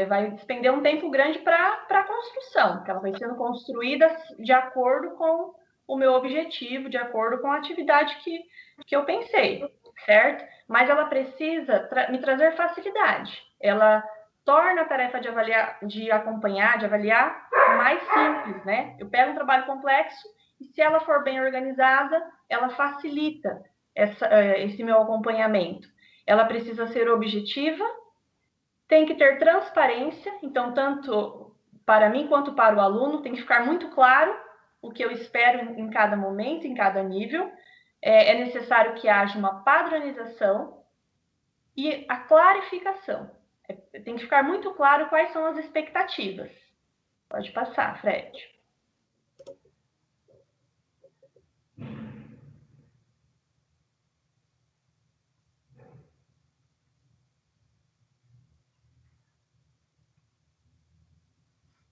vai despender um tempo grande para a construção, porque ela vai sendo construída de acordo com o meu objetivo, de acordo com a atividade que eu pensei, certo? Mas ela precisa me trazer facilidade. Ela torna a tarefa de avaliar mais simples, né? Eu pego um trabalho complexo e se ela for bem organizada, ela facilita esse meu acompanhamento. Ela precisa ser objetiva, tem que ter transparência, então, tanto para mim quanto para o aluno, tem que ficar muito claro o que eu espero em cada momento, em cada nível. É necessário que haja uma padronização e a clarificação. Tem que ficar muito claro quais são as expectativas. Pode passar, Fred.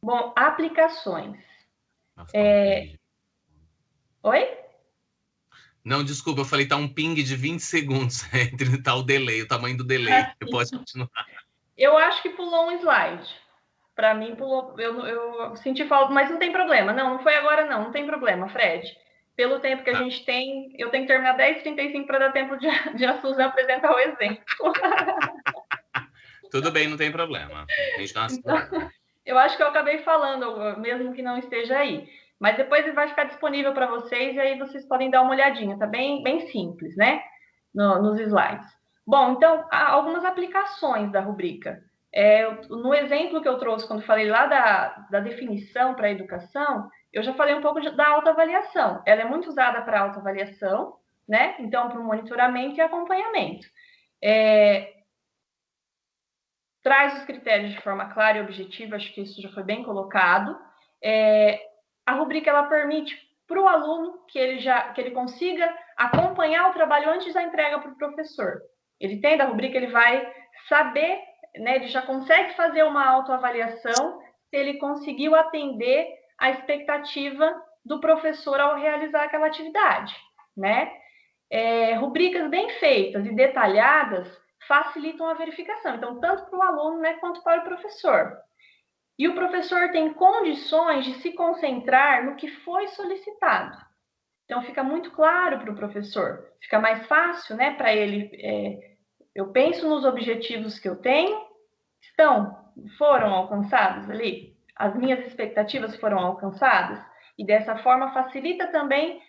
Bom, aplicações. Nossa, Oi? Não, desculpa, eu falei tá um ping de 20 segundos entre tá o delay, o tamanho do delay. Pode continuar. Eu acho que pulou um slide. Para mim, pulou. Eu senti falta, mas não tem problema. Não foi agora, não tem problema, Fred. Pelo tempo que a gente tem, eu tenho que terminar 10h35 para dar tempo de a Susan apresentar o exemplo. Tudo bem, não tem problema. A gente então, eu acho que eu acabei falando, mesmo que não esteja aí. Mas depois ele vai ficar disponível para vocês e aí vocês podem dar uma olhadinha. Tá bem simples, né? Nos slides. Bom, então, há algumas aplicações da rubrica. No exemplo que eu trouxe, quando falei lá da definição para a educação, eu já falei um pouco da autoavaliação. Ela é muito usada para autoavaliação, né? Então, para o monitoramento e acompanhamento. Traz os critérios de forma clara e objetiva, acho que isso já foi bem colocado. A rubrica ela permite para o aluno que ele consiga acompanhar o trabalho antes da entrega para o professor. Ele tem da rubrica, ele vai saber, né, ele já consegue fazer uma autoavaliação se ele conseguiu atender a expectativa do professor ao realizar aquela atividade, né? Rubricas bem feitas e detalhadas, facilitam a verificação. Então, tanto para o aluno, né, quanto para o professor. E o professor tem condições de se concentrar no que foi solicitado. Então, fica muito claro para o professor, fica mais fácil, né, para ele. Eu penso nos objetivos que eu tenho, foram alcançados ali? As minhas expectativas foram alcançadas? E dessa forma facilita também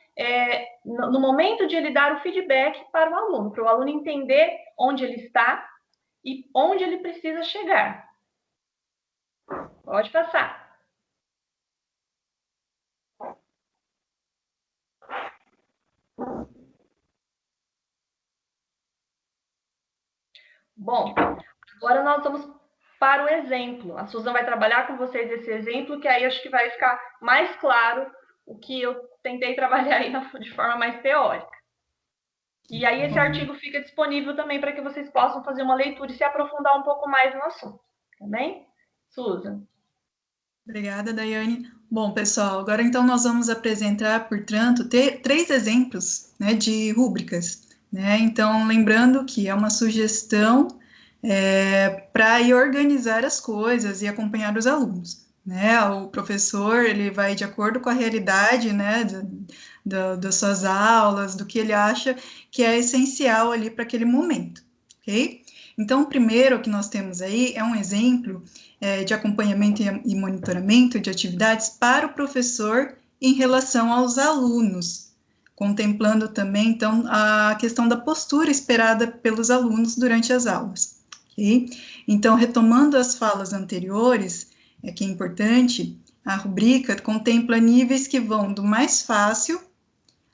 no momento de ele dar o feedback para o aluno entender onde ele está e onde ele precisa chegar. Pode passar. Bom, agora nós vamos para o exemplo. A Susan vai trabalhar com vocês esse exemplo, que aí acho que vai ficar mais claro o que eu tentei trabalhar aí de forma mais teórica. E aí esse artigo fica disponível também para que vocês possam fazer uma leitura e se aprofundar um pouco mais no assunto. Tá bem? Susan. Obrigada, Daiane. Bom, pessoal, agora então nós vamos apresentar, portanto, 3 exemplos, né, de rúbricas, né? Então, lembrando que é uma sugestão para ir organizar as coisas e acompanhar os alunos, né? O professor, ele vai de acordo com a realidade, né, das suas aulas, do que ele acha que é essencial ali para aquele momento, ok? Então, o primeiro que nós temos aí é um exemplo de acompanhamento e monitoramento de atividades para o professor em relação aos alunos, contemplando também, então, a questão da postura esperada pelos alunos durante as aulas. Okay? Então, retomando as falas anteriores, que é importante, a rubrica contempla níveis que vão do mais fácil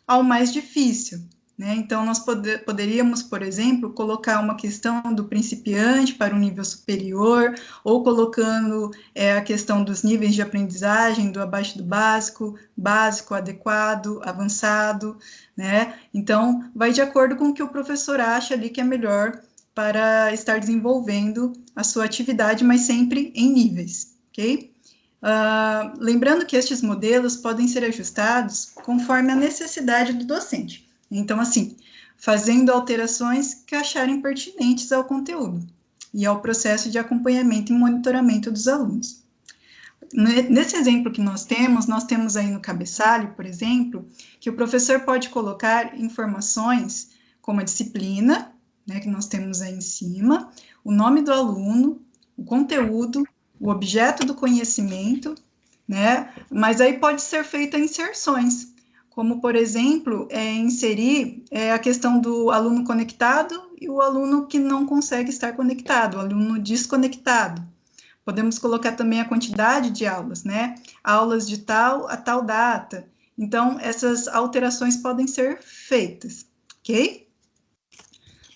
ao mais difícil, né? Então, nós poderíamos, por exemplo, colocar uma questão do principiante para um nível superior, ou colocando a questão dos níveis de aprendizagem, do abaixo do básico, básico, adequado, avançado, né? Então, vai de acordo com o que o professor acha ali que é melhor para estar desenvolvendo a sua atividade, mas sempre em níveis, ok? Lembrando que estes modelos podem ser ajustados conforme a necessidade do docente. Então, assim, fazendo alterações que acharem pertinentes ao conteúdo e ao processo de acompanhamento e monitoramento dos alunos. Nesse exemplo que nós temos aí no cabeçalho, por exemplo, que o professor pode colocar informações como a disciplina, né, que nós temos aí em cima, o nome do aluno, o conteúdo, o objeto do conhecimento, né? Mas aí pode ser feita inserções, como, por exemplo, inserir a questão do aluno conectado e o aluno que não consegue estar conectado, o aluno desconectado. Podemos colocar também a quantidade de aulas, né? Aulas de tal a tal data. Então, essas alterações podem ser feitas, ok?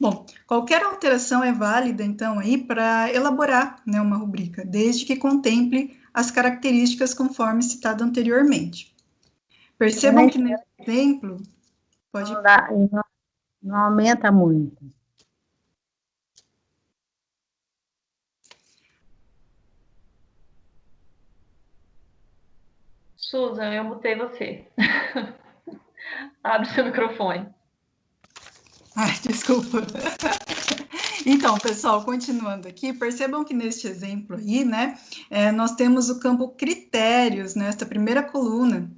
Bom, qualquer alteração é válida, então, aí para elaborar, né, uma rubrica, desde que contemple as características conforme citado anteriormente. Percebam que nesse exemplo... Pode... Não aumenta muito. Susan, eu mutei você. Abre seu microfone. Ai, desculpa. Então, pessoal, continuando aqui, percebam que neste exemplo aí, né, nós temos o campo critérios nesta primeira coluna,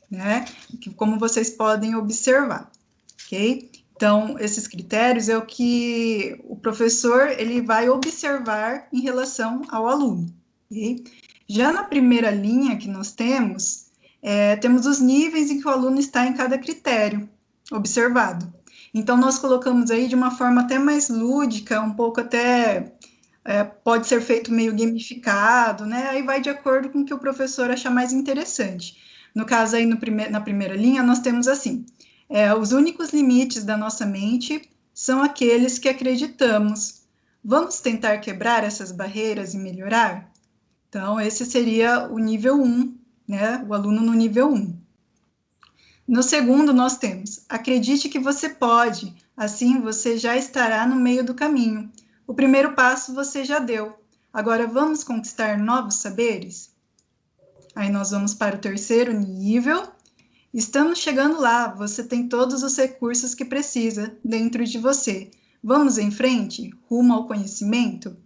né, que, como vocês podem observar, ok? Então, esses critérios é o que o professor, ele vai observar em relação ao aluno, ok? Já na primeira linha que nós temos os níveis em que o aluno está em cada critério observado. Então, nós colocamos aí de uma forma até mais lúdica, um pouco até, pode ser feito meio gamificado, né? Aí vai de acordo com o que o professor achar mais interessante. No caso aí, na primeira linha, nós temos assim, os únicos limites da nossa mente são aqueles que acreditamos. Vamos tentar quebrar essas barreiras e melhorar? Então, esse seria o nível 1, né? O aluno no nível 1. No segundo, nós temos, acredite que você pode, assim você já estará no meio do caminho. O primeiro passo você já deu. Agora, vamos conquistar novos saberes? Aí nós vamos para o terceiro nível. Estamos chegando lá, você tem todos os recursos que precisa dentro de você. Vamos em frente, rumo ao conhecimento?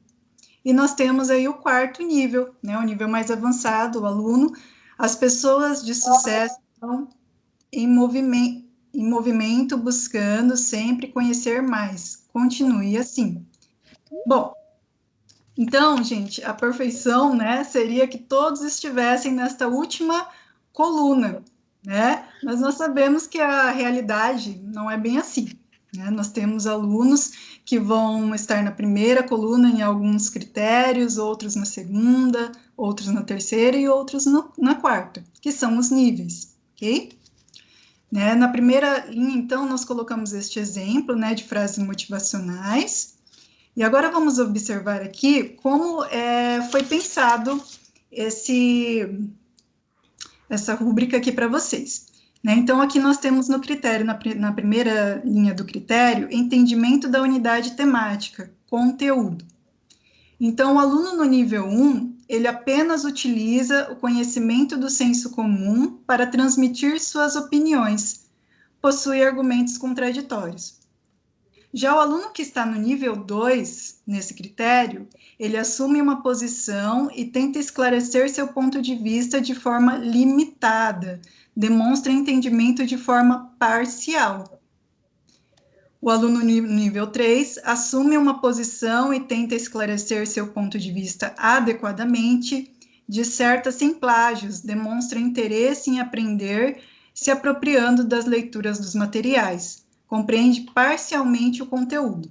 E nós temos aí o quarto nível, né, o nível mais avançado, o aluno. As pessoas de sucesso estão em movimento, buscando sempre conhecer mais. Continue assim. Bom, então, gente, a perfeição, né, seria que todos estivessem nesta última coluna, né? Mas nós sabemos que a realidade não é bem assim, né? Nós temos alunos que vão estar na primeira coluna em alguns critérios, outros na segunda, outros na terceira e outros na quarta, que são os níveis, ok? Né? Na primeira linha, então, nós colocamos este exemplo, né, de frases motivacionais. E agora vamos observar aqui como foi pensado essa rúbrica aqui para vocês. Né? Então, aqui nós temos no critério, na primeira linha do critério, entendimento da unidade temática, conteúdo. Então, o aluno no nível 1, ele apenas utiliza o conhecimento do senso comum para transmitir suas opiniões, possui argumentos contraditórios. Já o aluno que está no nível 2, nesse critério, ele assume uma posição e tenta esclarecer seu ponto de vista de forma limitada, demonstra entendimento de forma parcial. O aluno no nível 3 assume uma posição e tenta esclarecer seu ponto de vista adequadamente, disserta sem plágios, demonstra interesse em aprender, se apropriando das leituras dos materiais. Compreende parcialmente o conteúdo.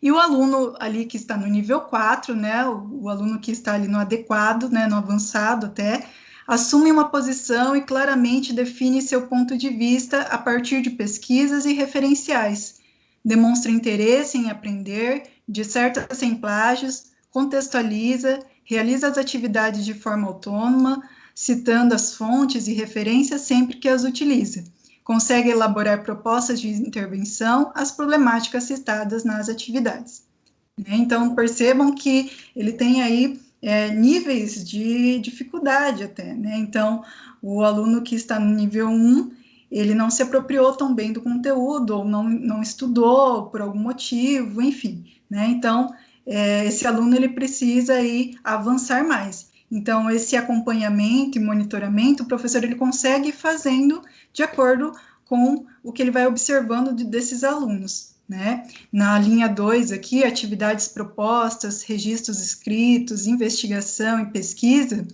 E o aluno ali que está no nível 4, né, o aluno que está ali no adequado, né, no avançado até, assume uma posição e claramente define seu ponto de vista a partir de pesquisas e referenciais. Demonstra interesse em aprender, disserta sem plágios, contextualiza, realiza as atividades de forma autônoma, citando as fontes e referências sempre que as utiliza. Consegue elaborar propostas de intervenção às problemáticas citadas nas atividades. Então, percebam que ele tem aí níveis de dificuldade até, né? Então, o aluno que está no nível 1, ele não se apropriou tão bem do conteúdo, ou não estudou por algum motivo, enfim, né? Então, esse aluno, ele precisa aí avançar mais. Então, esse acompanhamento e monitoramento, o professor ele consegue ir fazendo de acordo com o que ele vai observando desses alunos, né? Na linha 2 aqui, atividades propostas, registros escritos, investigação e pesquisa,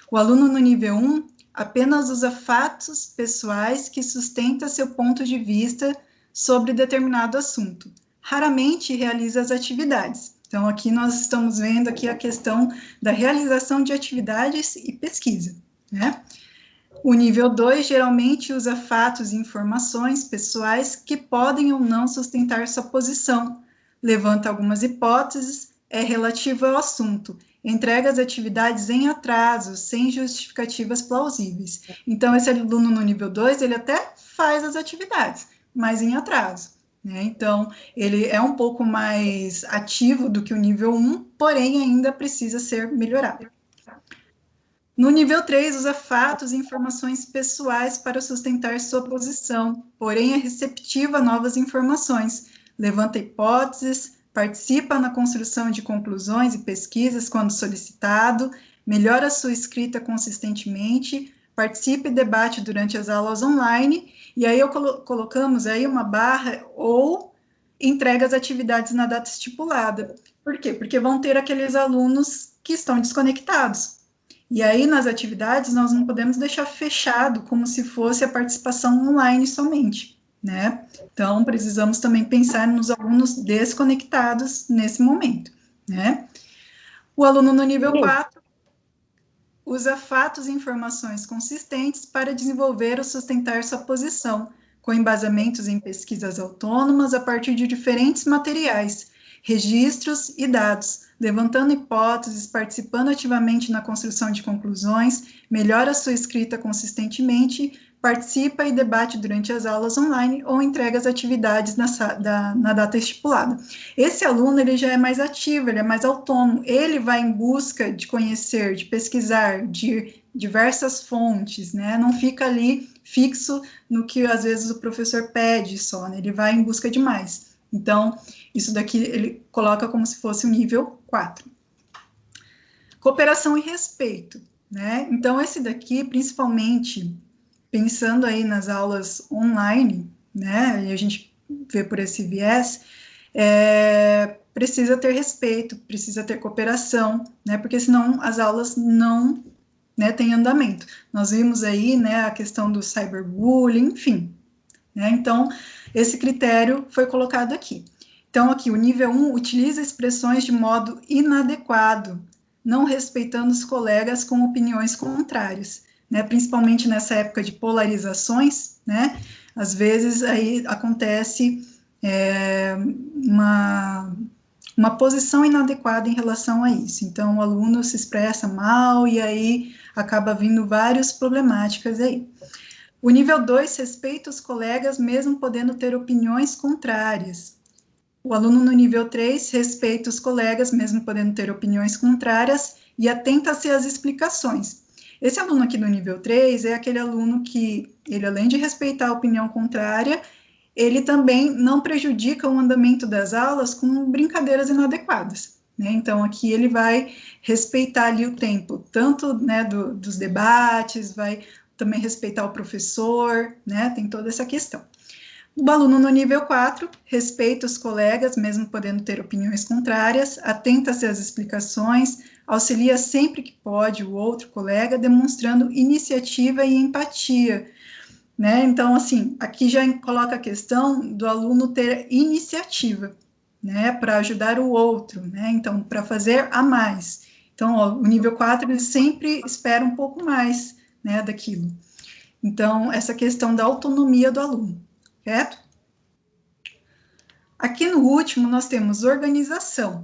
o aluno no nível 1 apenas usa fatos pessoais que sustentam seu ponto de vista sobre determinado assunto. Raramente realiza as atividades. Então, aqui nós estamos vendo aqui a questão da realização de atividades e pesquisa, né? O nível 2 geralmente usa fatos e informações pessoais que podem ou não sustentar sua posição, levanta algumas hipóteses, é relativo ao assunto, entrega as atividades em atraso, sem justificativas plausíveis. Então, esse aluno no nível 2, ele até faz as atividades, mas em atraso. Né? Então, ele é um pouco mais ativo do que o nível 1, porém ainda precisa ser melhorado. No nível 3, usa fatos e informações pessoais para sustentar sua posição, porém é receptiva a novas informações, levanta hipóteses, participa na construção de conclusões e pesquisas quando solicitado, melhora sua escrita consistentemente, participa e debate durante as aulas online, e aí colocamos aí uma barra ou entrega as atividades na data estipulada. Por quê? Porque vão ter aqueles alunos que estão desconectados. E aí, nas atividades, nós não podemos deixar fechado como se fosse a participação online somente, né? Então, precisamos também pensar nos alunos desconectados nesse momento, né? O aluno no nível 4 usa fatos e informações consistentes para desenvolver ou sustentar sua posição, com embasamentos em pesquisas autônomas a partir de diferentes materiais, registros e dados, levantando hipóteses, participando ativamente na construção de conclusões, melhora sua escrita consistentemente, participa e debate durante as aulas online ou entrega as atividades na data estipulada. Esse aluno, ele já é mais ativo, ele é mais autônomo, ele vai em busca de conhecer, de pesquisar, de diversas fontes, né? Não fica ali fixo no que às vezes o professor pede só, né? Ele vai em busca de mais. Então, isso daqui ele coloca como se fosse o nível 4. Cooperação e respeito, né? Então, esse daqui, principalmente, pensando aí nas aulas online, né? E a gente vê por esse viés, precisa ter respeito, precisa ter cooperação, né? Porque senão as aulas não, né, têm andamento. Nós vimos aí, né, a questão do cyberbullying, enfim, né? Então, esse critério foi colocado aqui. Então, aqui, o nível 1 utiliza expressões de modo inadequado, não respeitando os colegas com opiniões contrárias, né? Principalmente nessa época de polarizações, né? Às vezes, aí acontece uma posição inadequada em relação a isso. Então, o aluno se expressa mal e aí acaba vindo várias problemáticas aí. O nível 2 respeita os colegas, mesmo podendo ter opiniões contrárias. O aluno no nível 3 respeita os colegas, mesmo podendo ter opiniões contrárias, e atenta-se às explicações. Esse aluno aqui do nível 3 é aquele aluno que, ele além de respeitar a opinião contrária, ele também não prejudica o andamento das aulas com brincadeiras inadequadas, né? Então, aqui ele vai respeitar ali o tempo, tanto, né, dos debates, vai também respeitar o professor, né, tem toda essa questão. O aluno no nível 4 respeita os colegas, mesmo podendo ter opiniões contrárias, atenta-se às explicações, auxilia sempre que pode o outro colega, demonstrando iniciativa e empatia, né? Então, assim, aqui já coloca a questão do aluno ter iniciativa, né, para ajudar o outro, né? Então, para fazer a mais. Então, ó, o nível 4, ele sempre espera um pouco mais, né, daquilo. Então, essa questão da autonomia do aluno, certo? Aqui no último, nós temos organização,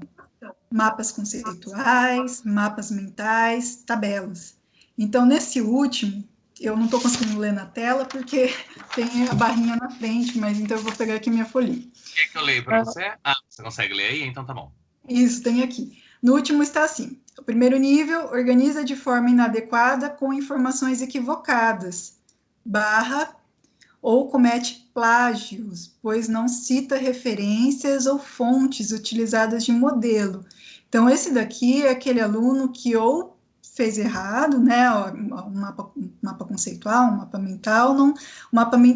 mapas conceituais, mapas mentais, tabelas. Então, nesse último, eu não estou conseguindo ler na tela, porque tem a barrinha na frente, mas então eu vou pegar aqui minha folhinha. Quer que eu leia para você? Ah, você consegue ler aí? Então tá bom. Isso, tem aqui. No último está assim: o primeiro nível organiza de forma inadequada com informações equivocadas, ou comete plágios, pois não cita referências ou fontes utilizadas de modelo. Então, esse daqui é aquele aluno que ou fez errado, né, um mapa conceitual, um mapa mental, não,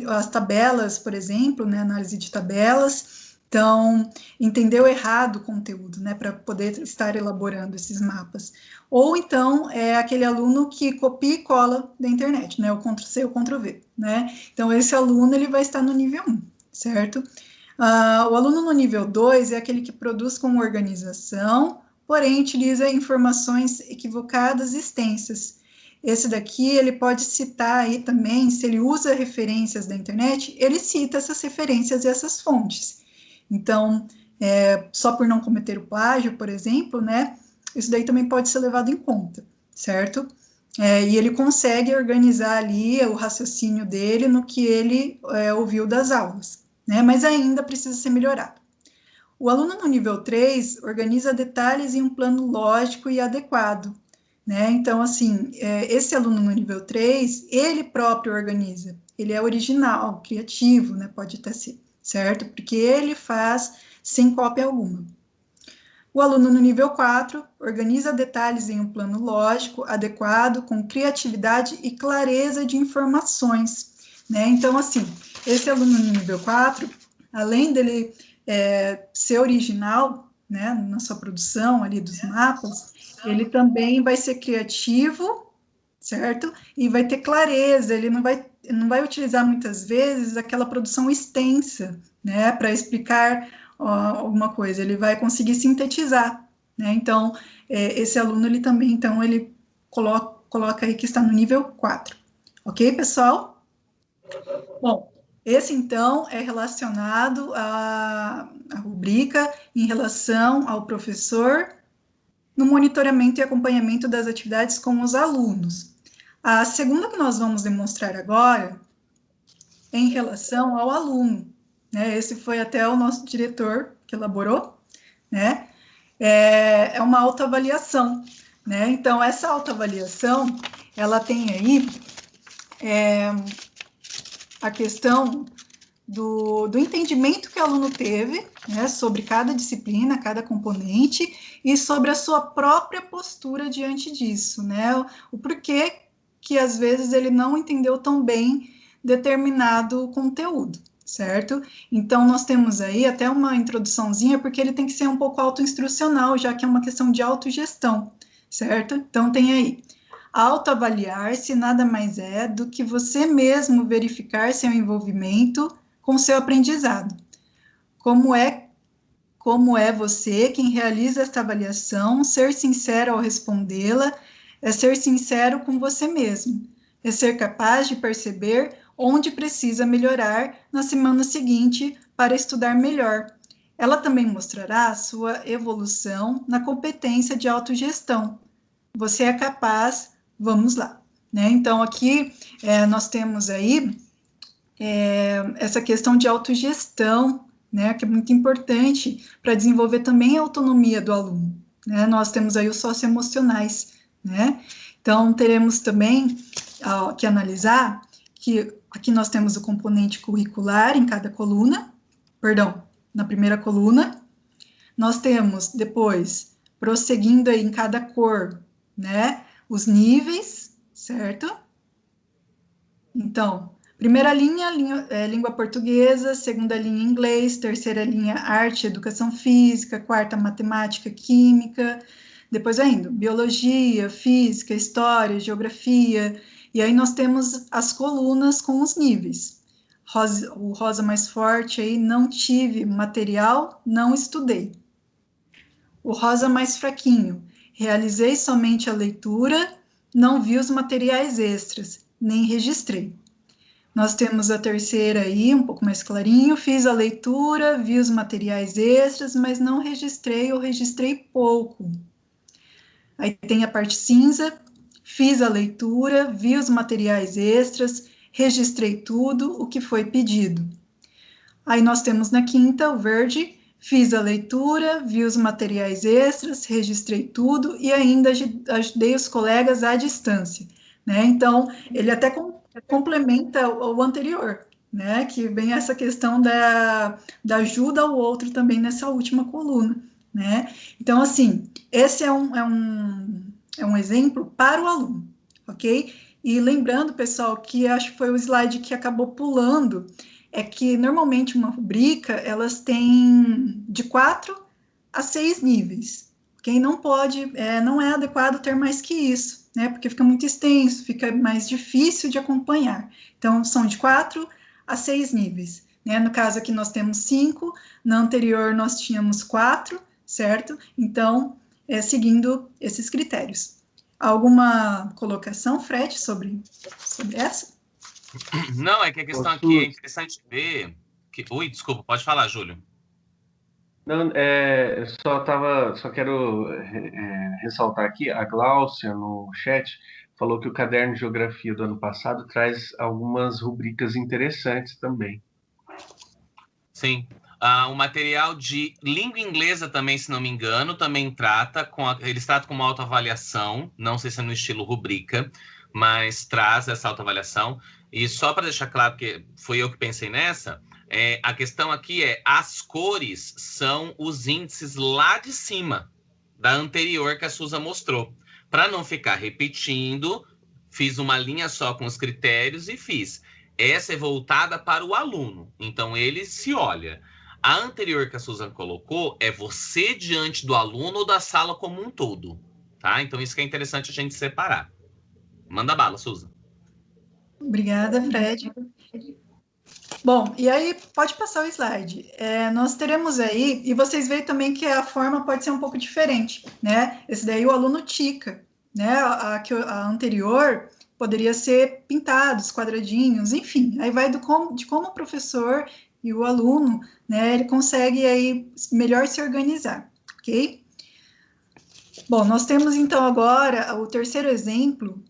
as tabelas, por exemplo, né, análise de tabelas. Então, entendeu errado o conteúdo, né, para poder estar elaborando esses mapas. Ou então, é aquele aluno que copia e cola da internet, né, o Ctrl+C, o Ctrl+V, né. Então, esse aluno, ele vai estar no nível 1, certo? O aluno no nível 2 é aquele que produz com organização, porém, utiliza informações equivocadas e extensas. Esse daqui, ele pode citar aí também, se ele usa referências da internet, ele cita essas referências e essas fontes. Então, só por não cometer o plágio, por exemplo, né, isso daí também pode ser levado em conta, certo? E ele consegue organizar ali o raciocínio dele no que ele ouviu das aulas, né, mas ainda precisa ser melhorado. O aluno no nível 3 organiza detalhes em um plano lógico e adequado, né? Então, assim, esse aluno no nível 3, ele próprio organiza, ele é original, criativo, né, pode até ser, certo? Porque ele faz sem cópia alguma. O aluno no nível 4 organiza detalhes em um plano lógico, adequado, com criatividade e clareza de informações, né? Então, assim, esse aluno no nível 4, além dele ser original, né, na sua produção ali dos mapas, ele também vai ser criativo, certo? E vai ter clareza, ele não vai utilizar muitas vezes aquela produção extensa, né, para explicar alguma coisa, ele vai conseguir sintetizar, né? Então, esse aluno, ele também, então, ele coloca aí que está no nível 4. Ok, pessoal? Bom, esse, então, é relacionado à rubrica em relação ao professor no monitoramento e acompanhamento das atividades com os alunos. A segunda que nós vamos demonstrar agora é em relação ao aluno, né? Esse foi até o nosso diretor que elaborou, né? É uma autoavaliação, né? Então, essa autoavaliação, ela tem aí a questão do entendimento que o aluno teve, né, sobre cada disciplina, cada componente, e sobre a sua própria postura diante disso, né, o porquê que às vezes ele não entendeu tão bem determinado conteúdo, certo? Então, nós temos aí até uma introduçãozinha, porque ele tem que ser um pouco autoinstrucional, já que é uma questão de autogestão, certo? Então, tem aí, autoavaliar-se nada mais é do que você mesmo verificar seu envolvimento com seu aprendizado. Como é você quem realiza esta avaliação, ser sincero ao respondê-la, é ser sincero com você mesmo, é ser capaz de perceber onde precisa melhorar na semana seguinte para estudar melhor. Ela também mostrará a sua evolução na competência de autogestão. Você é capaz, vamos lá. Né? Então, aqui nós temos aí essa questão de autogestão, né, que é muito importante para desenvolver também a autonomia do aluno. Né? Nós temos aí os socioemocionais, né? Então, teremos também que analisar que aqui nós temos o componente curricular em cada coluna, na primeira coluna. Nós temos, depois, prosseguindo aí em cada cor, né, os níveis, certo? Então, primeira linha, língua portuguesa, segunda linha, inglês, terceira linha, arte, educação física, quarta, matemática, química, depois ainda, biologia, física, história, geografia, e aí nós temos as colunas com os níveis. O rosa mais forte aí, não tive material, não estudei. O rosa mais fraquinho, realizei somente a leitura, não vi os materiais extras, nem registrei. Nós temos a terceira aí, um pouco mais clarinho, fiz a leitura, vi os materiais extras, mas não registrei ou registrei pouco. Aí tem a parte cinza, fiz a leitura, vi os materiais extras, registrei tudo o que foi pedido. Aí nós temos na quinta, o verde, fiz a leitura, vi os materiais extras, registrei tudo e ainda ajudei os colegas à distância. Né? Então, ele até complementa o anterior, né? Que vem essa questão da ajuda ao outro também nessa última coluna. Né? Então, assim, esse é um exemplo para o aluno, ok? E lembrando, pessoal, que acho que foi o slide que acabou pulando, é que normalmente uma rubrica, elas têm de 4 a 6 níveis. Quem não pode, não é adequado ter mais que isso, né? Porque fica muito extenso, fica mais difícil de acompanhar. Então, são de 4 a 6 níveis. Né? No caso aqui nós temos 5, na anterior nós tínhamos 4, certo? Então, seguindo esses critérios. Alguma colocação, Fred, sobre essa? Não, é que a questão aqui é interessante ver... Ui, desculpa, pode falar, Júlio. Não, só quero ressaltar aqui, a Gláucia no chat falou que o caderno de geografia do ano passado traz algumas rubricas interessantes também. Sim. O material de língua inglesa também, se não me engano, também trata eles tratam com uma autoavaliação, não sei se é no estilo rubrica, mas traz essa autoavaliação. E só para deixar claro que foi eu que pensei nessa, a questão aqui as cores são os índices lá de cima, da anterior que a Suza mostrou. Para não ficar repetindo, fiz uma linha só com os critérios e fiz. Essa é voltada para o aluno, então ele se olha. A anterior que a Susan colocou é você diante do aluno ou da sala como um todo, tá? Então isso que é interessante a gente separar. Manda bala, Susan. Obrigada, Fred. Bom, e aí pode passar o slide. Nós teremos aí, e vocês veem também que a forma pode ser um pouco diferente, né? Esse daí o aluno tica, né? A anterior poderia ser pintados, quadradinhos, enfim. Aí vai de como o professor e o aluno, né? Ele consegue aí melhor se organizar, ok? Bom, nós temos então agora o terceiro exemplo,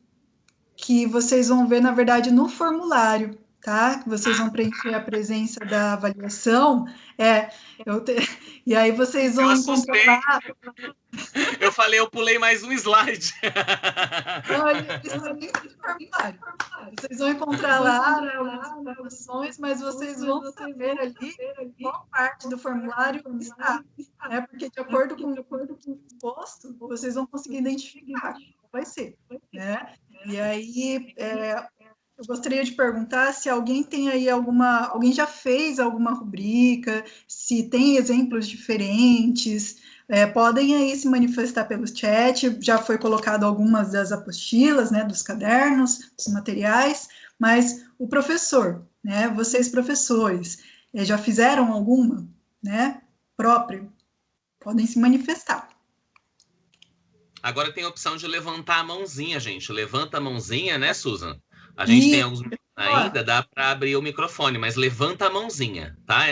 que vocês vão ver, na verdade, no formulário, tá? Que vocês vão preencher a presença da avaliação. E aí vocês vão encontrar lá. Eu falei, eu pulei mais um slide. Vocês vão encontrar lá, né, algumas informações, mas vocês vão saber ali qual parte do formulário está, né? Porque de acordo com o exposto, vocês vão conseguir identificar qual vai ser, né? E aí, eu gostaria de perguntar se alguém tem aí alguém já fez alguma rubrica, se tem exemplos diferentes. Podem aí se manifestar pelo chat, já foi colocado algumas das apostilas, né, dos cadernos, dos materiais, mas o professor, né, vocês professores, já fizeram alguma, né, própria? Podem se manifestar. Agora tem a opção de levantar a mãozinha, gente. Levanta a mãozinha, né, Susan? A gente tem alguns ainda, dá para abrir o microfone, mas levanta a mãozinha, tá?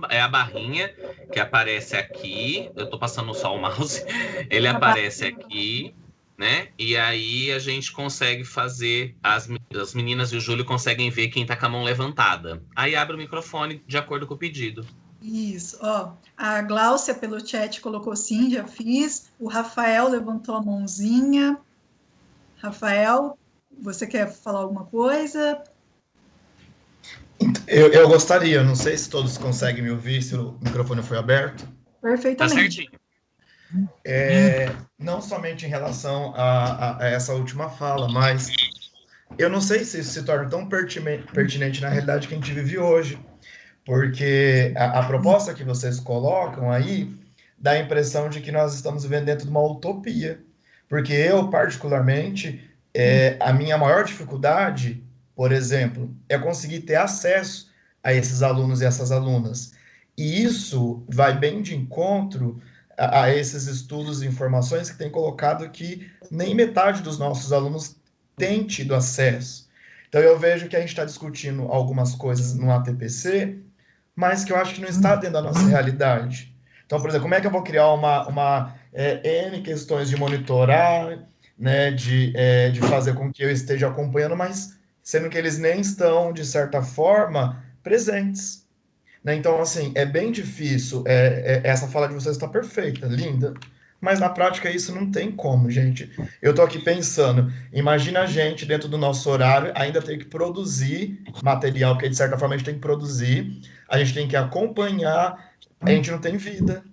É a barrinha que aparece aqui. Eu tô passando só o mouse. Ele aparece aqui, né? E aí a gente consegue fazer, as meninas e o Júlio conseguem ver quem tá com a mão levantada. Aí abre o microfone de acordo com o pedido. Isso, ó, a Gláucia pelo chat colocou sim, já fiz. O Rafael levantou a mãozinha. Rafael, você quer falar alguma coisa? Eu gostaria, não sei se todos conseguem me ouvir, se o microfone foi aberto. Perfeitamente. Tá certinho. Não somente em relação a essa última fala, mas eu não sei se isso se torna tão pertinente na realidade que a gente vive hoje, porque a proposta que vocês colocam aí dá a impressão de que nós estamos vivendo dentro de uma utopia, porque eu, particularmente, a minha maior dificuldade, por exemplo, é conseguir ter acesso a esses alunos e essas alunas. E isso vai bem de encontro a esses estudos e informações que têm colocado que nem metade dos nossos alunos tem tido acesso. Então, eu vejo que a gente está discutindo algumas coisas no ATPC, mas que eu acho que não está dentro da nossa realidade. Então, por exemplo, como é que eu vou criar N questões de monitorar, né, de fazer com que eu esteja acompanhando, mas sendo que eles nem estão, de certa forma, presentes. Né? Então, assim, é bem difícil. Essa fala de vocês está perfeita, linda, mas na prática isso não tem como, gente. Eu estou aqui pensando, imagina a gente, dentro do nosso horário, ainda ter que produzir material, que de certa forma a gente tem que produzir, a gente tem que acompanhar, a gente não tem vida.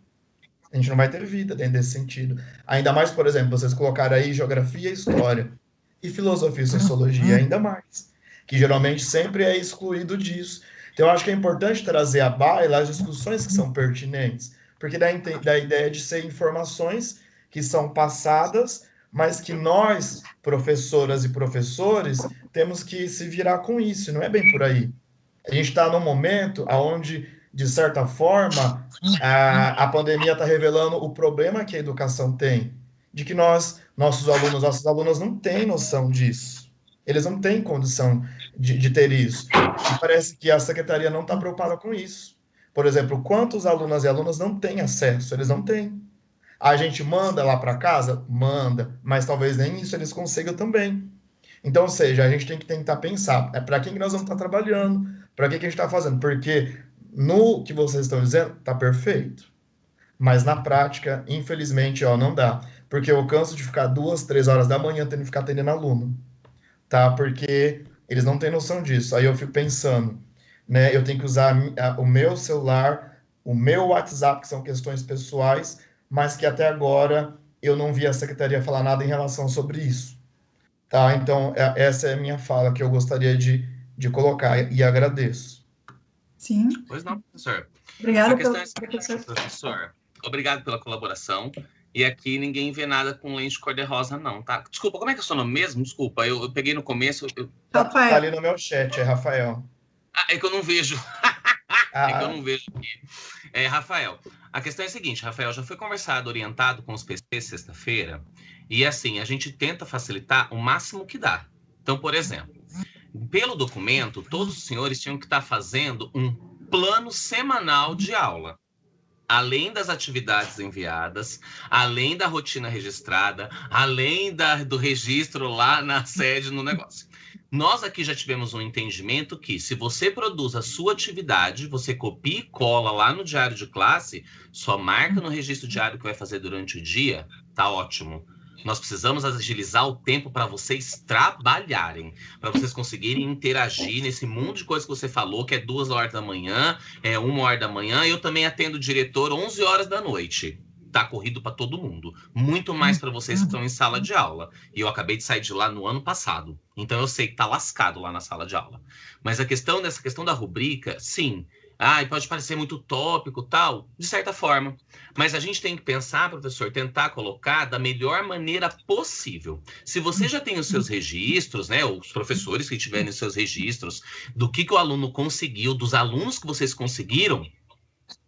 A gente não vai ter vida dentro desse sentido. Ainda mais, por exemplo, vocês colocaram aí geografia e história. E filosofia e sociologia, ainda mais. Que geralmente sempre é excluído disso. Então, eu acho que é importante trazer à baila as discussões que são pertinentes. Porque dá a ideia de ser informações que são passadas, mas que nós, professoras e professores, temos que se virar com isso. Não é bem por aí. A gente está num momento onde, de certa forma, a pandemia está revelando o problema que a educação tem, de que nossos alunos, nossas alunas não têm noção disso. Eles não têm condição de ter isso. E parece que a secretaria não está preocupada com isso. Por exemplo, quantos alunos e alunas não têm acesso? Eles não têm. A gente manda lá para casa? Manda, mas talvez nem isso eles consigam também. Então, ou seja, a gente tem que tentar pensar, para quem que nós vamos estar trabalhando, para que a gente está fazendo, porque no que vocês estão dizendo, está perfeito. Mas na prática, infelizmente, não dá. Porque eu canso de ficar 2, 3 horas da manhã tendo que ficar atendendo aluno. Tá? Porque eles não têm noção disso. Aí eu fico pensando, né? Eu tenho que usar o meu celular, o meu WhatsApp, que são questões pessoais, mas que até agora eu não vi a secretaria falar nada em relação sobre isso. Tá? Então, essa é a minha fala que eu gostaria de colocar e agradeço. Sim. Pois não, professor. Obrigada a questão é seguinte, professor. Obrigado pela colaboração. E aqui ninguém vê nada com lente cor-de-rosa, não, tá? Desculpa, como é que é o seu nome mesmo? Desculpa, eu peguei no começo. Tá ali no meu chat, é Rafael. É que eu não vejo. É que eu não vejo aqui. Rafael, a questão é a seguinte, Rafael, já foi conversado, orientado com os PCs sexta-feira, e assim, a gente tenta facilitar o máximo que dá. Então, por exemplo, pelo documento, todos os senhores tinham que estar fazendo um plano semanal de aula. Além das atividades enviadas, além da rotina registrada, além do registro lá na sede no negócio. Nós aqui já tivemos um entendimento que se você produz a sua atividade, você copia e cola lá no diário de classe, só marca no registro diário que vai fazer durante o dia, tá ótimo. Nós precisamos agilizar o tempo para vocês trabalharem, para vocês conseguirem interagir nesse mundo de coisas que você falou, que é 2 horas da manhã, é 1 hora da manhã. Eu também atendo o diretor 11 horas da noite. Tá corrido para todo mundo. Muito mais para vocês que estão em sala de aula. E eu acabei de sair de lá no ano passado. Então eu sei que tá lascado lá na sala de aula. Mas nessa questão da rubrica, sim. Pode parecer muito utópico, tal, de certa forma. Mas a gente tem que pensar, professor, tentar colocar da melhor maneira possível. Se você já tem os seus registros, né, os professores que tiverem os seus registros, do que o aluno conseguiu, dos alunos que vocês conseguiram,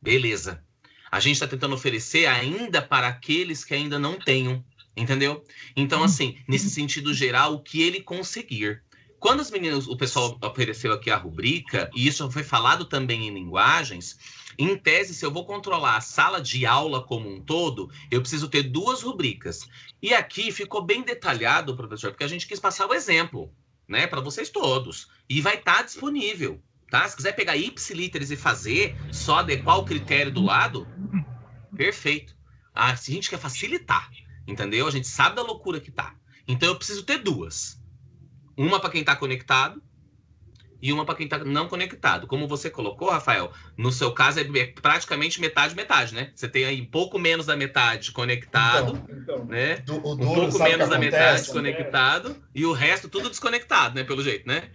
beleza. A gente está tentando oferecer ainda para aqueles que ainda não tenham, entendeu? Então, assim, nesse sentido geral, o que ele conseguir. Quando as meninas, o pessoal ofereceu aqui a rubrica, e isso foi falado também em linguagens, em tese, se eu vou controlar a sala de aula como um todo, eu preciso ter 2 rubricas. E aqui ficou bem detalhado, professor, porque a gente quis passar o exemplo, né, para vocês todos. E vai estar disponível. Tá? Se quiser pegar ipsiliteres e fazer, só adequar o critério do lado, perfeito. Se a gente quer facilitar, entendeu? A gente sabe da loucura que tá. Então eu preciso ter 2. Uma para quem tá conectado e uma para quem tá não conectado. Como você colocou, Rafael, no seu caso é praticamente metade, né? Você tem aí pouco menos da metade conectado, né? O Um duro, pouco sabe o que menos da metade acontece? conectado e o resto tudo desconectado, né? Pelo jeito, né?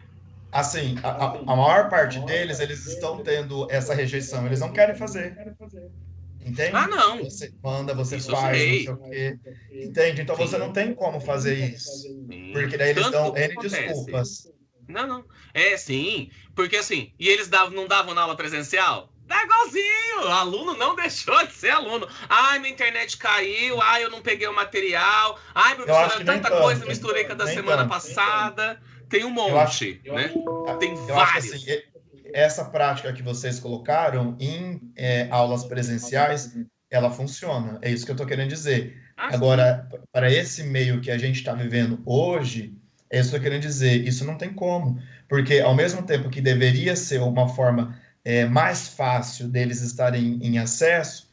Assim, a maior parte deles, eles estão tendo essa rejeição, eles não querem fazer. Entende? Não. Você manda, você Isso faz, eu não sei. sei o quê. Entende? Então Sim. você não tem como fazer isso. Sim. Porque daí eles Tanto dão que N acontece. desculpas. Não. Sim. Porque assim, e eles não davam na aula presencial? Dá igualzinho. O aluno não deixou de ser aluno. Minha internet caiu. Eu não peguei o material. Eu acho professora, que nem tanta coisa tanto. misturei com a da Nem semana tanto. passada. Tem um Eu acho, monte, né? Tem eu acho que vários. assim, essa prática que vocês colocaram em aulas presenciais, ela funciona. É isso que eu estou querendo dizer. Sim. Agora, para esse meio que a gente está vivendo hoje, é isso que eu estou querendo dizer. Isso não tem como. Porque, ao mesmo tempo que deveria ser uma forma mais fácil deles estarem em acesso,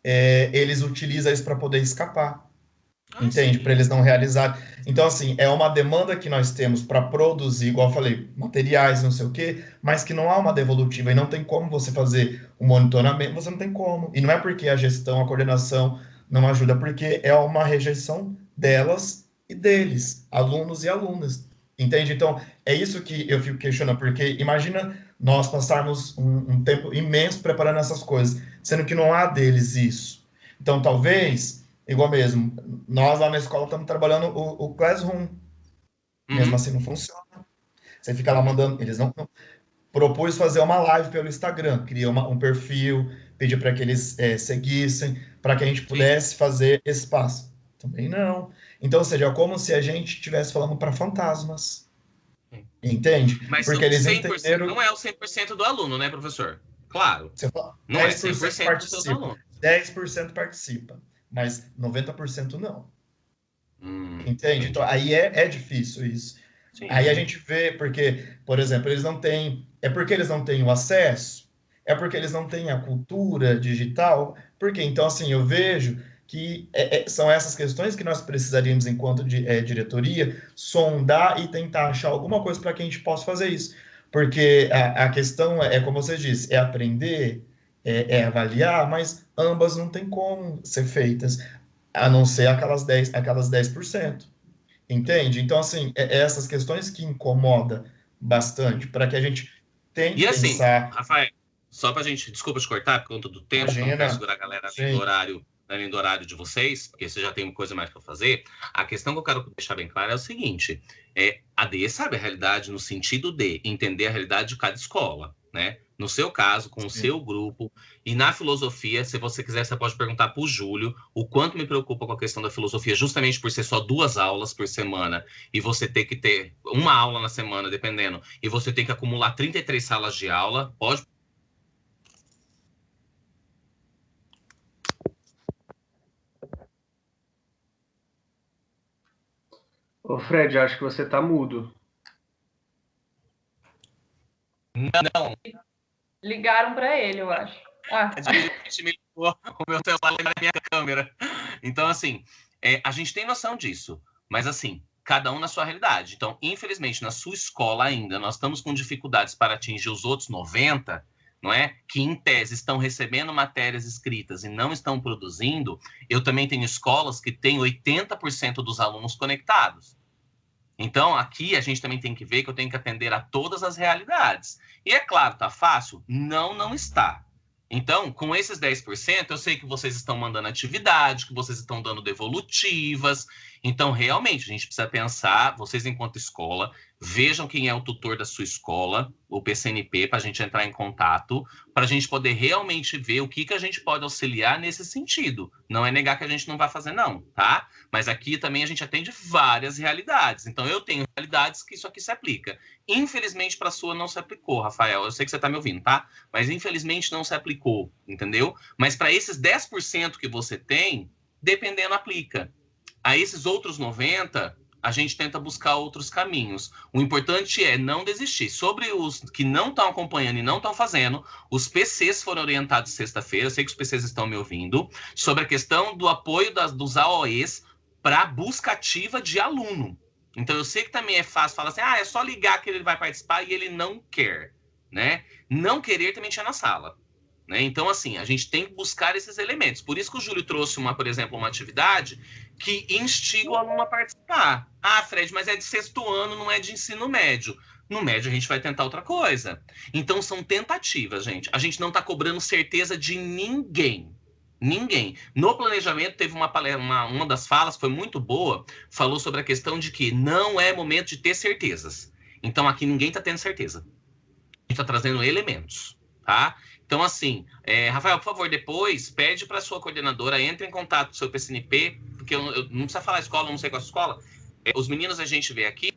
eles utilizam isso para poder escapar. Entende? Para eles não realizarem. Então, assim, é uma demanda que nós temos para produzir, igual eu falei, materiais, não sei o quê, mas que não há uma devolutiva e não tem como você fazer o monitoramento, você não tem como. E não é porque a gestão, a coordenação não ajuda, porque é uma rejeição delas e deles, alunos e alunas. Entende? Então, é isso que eu fico questionando, porque imagina nós passarmos um tempo imenso preparando essas coisas, sendo que não há deles isso. Então, talvez. Igual mesmo, nós lá na escola estamos trabalhando o Classroom. Mesmo assim não funciona. Você fica lá mandando, eles não propôs fazer uma live pelo Instagram, cria um perfil, pedir para que eles seguissem, para que a gente pudesse fazer esse passo. Também não. Então, ou seja, é como se a gente estivesse falando para fantasmas. Entende? Mas porque eles 100%, entenderam. não é o 100% do aluno, né, professor? Claro. Você fala, Não é 10% 100% dos seus participa. alunos. 10% participa, mas 90% não. Entende? Entendi. Então, aí é difícil isso. Sim. Aí a gente vê, porque, por exemplo, eles não têm. É porque eles não têm o acesso? É porque eles não têm a cultura digital? Por quê? Então, assim, eu vejo que são essas questões que nós precisaríamos, enquanto diretoria, sondar e tentar achar alguma coisa para que a gente possa fazer isso. Porque a questão como você disse, é aprender, é avaliar, mas ambas não tem como ser feitas, a não ser aquelas 10%. Entende? Então, assim, essas questões que incomodam bastante, para que a gente tente E assim, pensar. Rafael, só pra gente, desculpa te cortar por conta do tempo, que eu não quero Imagina, segurar a galera sim. além do horário de vocês, porque você já tem coisa mais para fazer. A questão que eu quero deixar bem clara é o seguinte: a AD sabe a realidade no sentido de entender a realidade de cada escola, né? No seu caso, com o seu grupo, e na filosofia, se você quiser, você pode perguntar para o Júlio o quanto me preocupa com a questão da filosofia, justamente por ser só 2 aulas por semana, e você ter que ter uma aula na semana, dependendo, e você tem que acumular 33 salas de aula, pode. Ô Fred, acho que você tá mudo. Não. Ligaram para ele, eu acho. A gente me ligou, o meu celular na minha câmera. Então, assim, a gente tem noção disso, mas assim, cada um na sua realidade. Então, infelizmente, na sua escola ainda, nós estamos com dificuldades para atingir os outros 90, não é? Que, em tese, estão recebendo matérias escritas e não estão produzindo. Eu também tenho escolas que têm 80% dos alunos conectados. Então, aqui a gente também tem que ver que eu tenho que atender a todas as realidades. E é claro, tá fácil? Não, não está. Então, com esses 10%, eu sei que vocês estão mandando atividade, que vocês estão dando devolutivas. Então, realmente, a gente precisa pensar, vocês enquanto escola, vejam quem é o tutor da sua escola, o PCNP, para a gente entrar em contato, para a gente poder realmente ver o que a gente pode auxiliar nesse sentido. Não é negar que a gente não vai fazer, não, tá? Mas aqui também a gente atende várias realidades. Então, eu tenho realidades que isso aqui se aplica. Infelizmente, para a sua não se aplicou, Rafael. Eu sei que você está me ouvindo, tá? Mas infelizmente não se aplicou, entendeu? Mas para esses 10% que você tem, dependendo, aplica. A esses outros 90%, a gente tenta buscar outros caminhos. O importante é não desistir. Sobre os que não estão acompanhando e não estão fazendo, os PCs foram orientados sexta-feira, eu sei que os PCs estão me ouvindo, sobre a questão do apoio dos AOEs para busca ativa de aluno. Então, eu sei que também é fácil falar assim, é só ligar que ele vai participar e ele não quer, né? Não querer também tinha na sala, né? Então, assim, a gente tem que buscar esses elementos. Por isso que o Júlio trouxe, por exemplo, uma atividade que instiga o aluno a participar. Fred, mas é de sexto ano, não é de ensino médio. No médio, a gente vai tentar outra coisa. Então, são tentativas, gente. A gente não está cobrando certeza de ninguém. Ninguém. No planejamento, teve uma das falas, foi muito boa, falou sobre a questão de que não é momento de ter certezas. Então, aqui ninguém está tendo certeza. A gente está trazendo elementos, tá? Então, assim, Rafael, por favor, depois, pede para a sua coordenadora, entre em contato com o seu PCNP, porque eu não precisa falar escola, não sei qual é a escola. Os meninos a gente vê aqui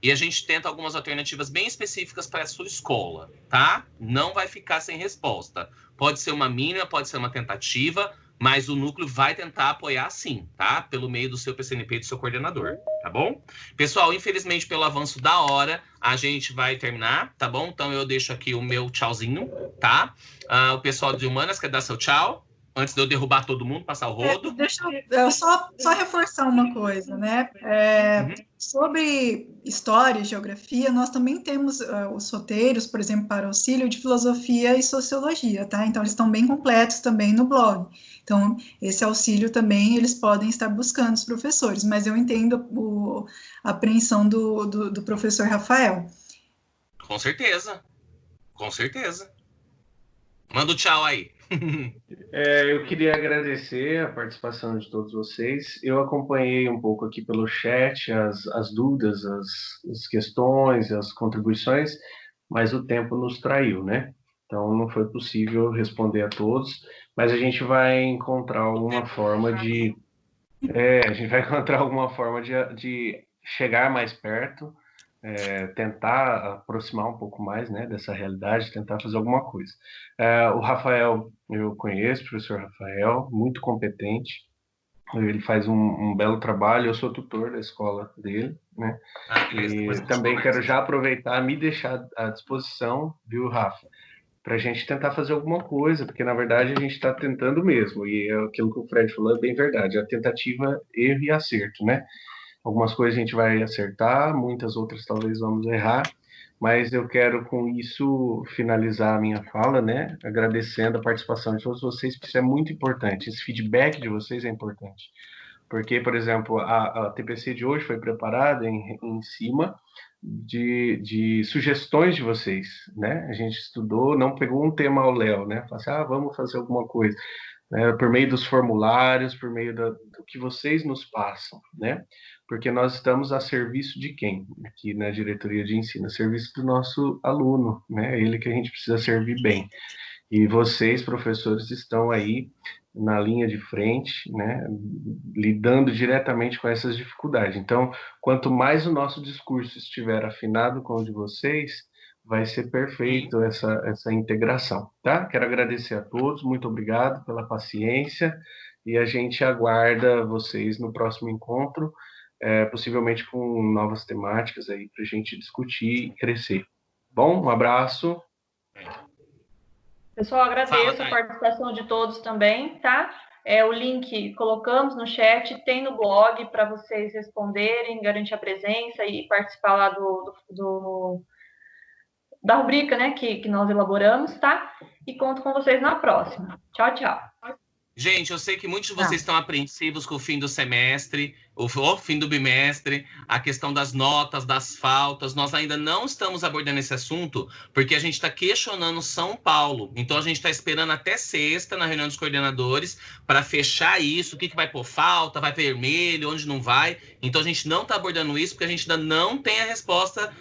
e a gente tenta algumas alternativas bem específicas para a sua escola, tá? Não vai ficar sem resposta. Pode ser uma mínima, pode ser uma tentativa, mas o núcleo vai tentar apoiar sim, tá? Pelo meio do seu PCNP e do seu coordenador, tá bom? Pessoal, infelizmente, pelo avanço da hora, a gente vai terminar, tá bom? Então, eu deixo aqui o meu tchauzinho, tá? O pessoal de Humanas quer dar seu tchau? Antes de eu derrubar todo mundo, passar o rodo. Deixa eu só reforçar uma coisa, né? Sobre história e geografia, nós também temos os roteiros, por exemplo, para auxílio de filosofia e sociologia, tá? Então, eles estão bem completos também no blog. Então, esse auxílio também eles podem estar buscando os professores, mas eu entendo a apreensão do professor Rafael. Com certeza. Com certeza. Manda um tchau aí. Eu queria agradecer a participação de todos vocês. Eu acompanhei um pouco aqui pelo chat as dúvidas, as questões, as contribuições, mas o tempo nos traiu, né? Então não foi possível responder a todos, mas a gente vai encontrar alguma forma de chegar mais perto, tentar aproximar um pouco mais, né, dessa realidade, tentar fazer alguma coisa. O Rafael, eu conheço, o professor Rafael, muito competente, ele faz um belo trabalho, eu sou tutor da escola dele, né, e também quero já aproveitar, me deixar à disposição, viu, Rafa, para a gente tentar fazer alguma coisa, porque na verdade a gente está tentando mesmo, e aquilo que o Fred falou é bem verdade, a tentativa, erro e acerto, né? Algumas coisas a gente vai acertar, muitas outras talvez vamos errar, mas eu quero com isso finalizar a minha fala, né? Agradecendo a participação de todos vocês, porque isso é muito importante, esse feedback de vocês é importante. Porque, por exemplo, a TPC de hoje foi preparada em cima de sugestões de vocês, né? A gente estudou, não pegou um tema ao léu, né? Falou assim, vamos fazer alguma coisa, né? Por meio dos formulários, por meio do que vocês nos passam, né? Porque nós estamos a serviço de quem? Aqui na diretoria de ensino, a serviço do nosso aluno, né? Ele que a gente precisa servir bem. E vocês, professores, estão aí na linha de frente, né, lidando diretamente com essas dificuldades. Então, quanto mais o nosso discurso estiver afinado com o de vocês, vai ser perfeito essa integração, tá? Quero agradecer a todos, muito obrigado pela paciência, e a gente aguarda vocês no próximo encontro, possivelmente com novas temáticas aí para a gente discutir e crescer. Bom, um abraço Pessoal, agradeço a participação de todos também, tá? O link colocamos no chat, tem no blog para vocês responderem, garantir a presença e participar lá da rubrica, né, que nós elaboramos, tá? E conto com vocês na próxima. Tchau, tchau. Gente, eu sei que muitos de vocês estão apreensivos com o fim do semestre, o fim do bimestre, a questão das notas, das faltas. Nós ainda não estamos abordando esse assunto porque a gente está questionando São Paulo. Então, a gente está esperando até sexta, na reunião dos coordenadores, para fechar isso. O que vai por falta, vai vermelho, onde não vai. Então, a gente não está abordando isso porque a gente ainda não tem a resposta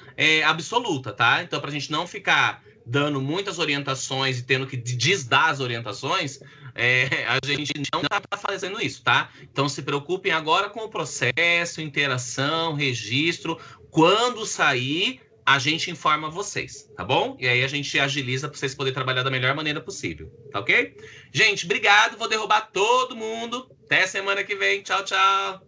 absoluta, tá? Então, para a gente não ficar dando muitas orientações e tendo que desdar as orientações, a gente não está fazendo isso, tá? Então, se preocupem agora com o processo, interação, registro. Quando sair, a gente informa vocês, tá bom? E aí a gente agiliza para vocês poderem trabalhar da melhor maneira possível, tá ok? Gente, obrigado. Vou derrubar todo mundo. Até semana que vem. Tchau, tchau.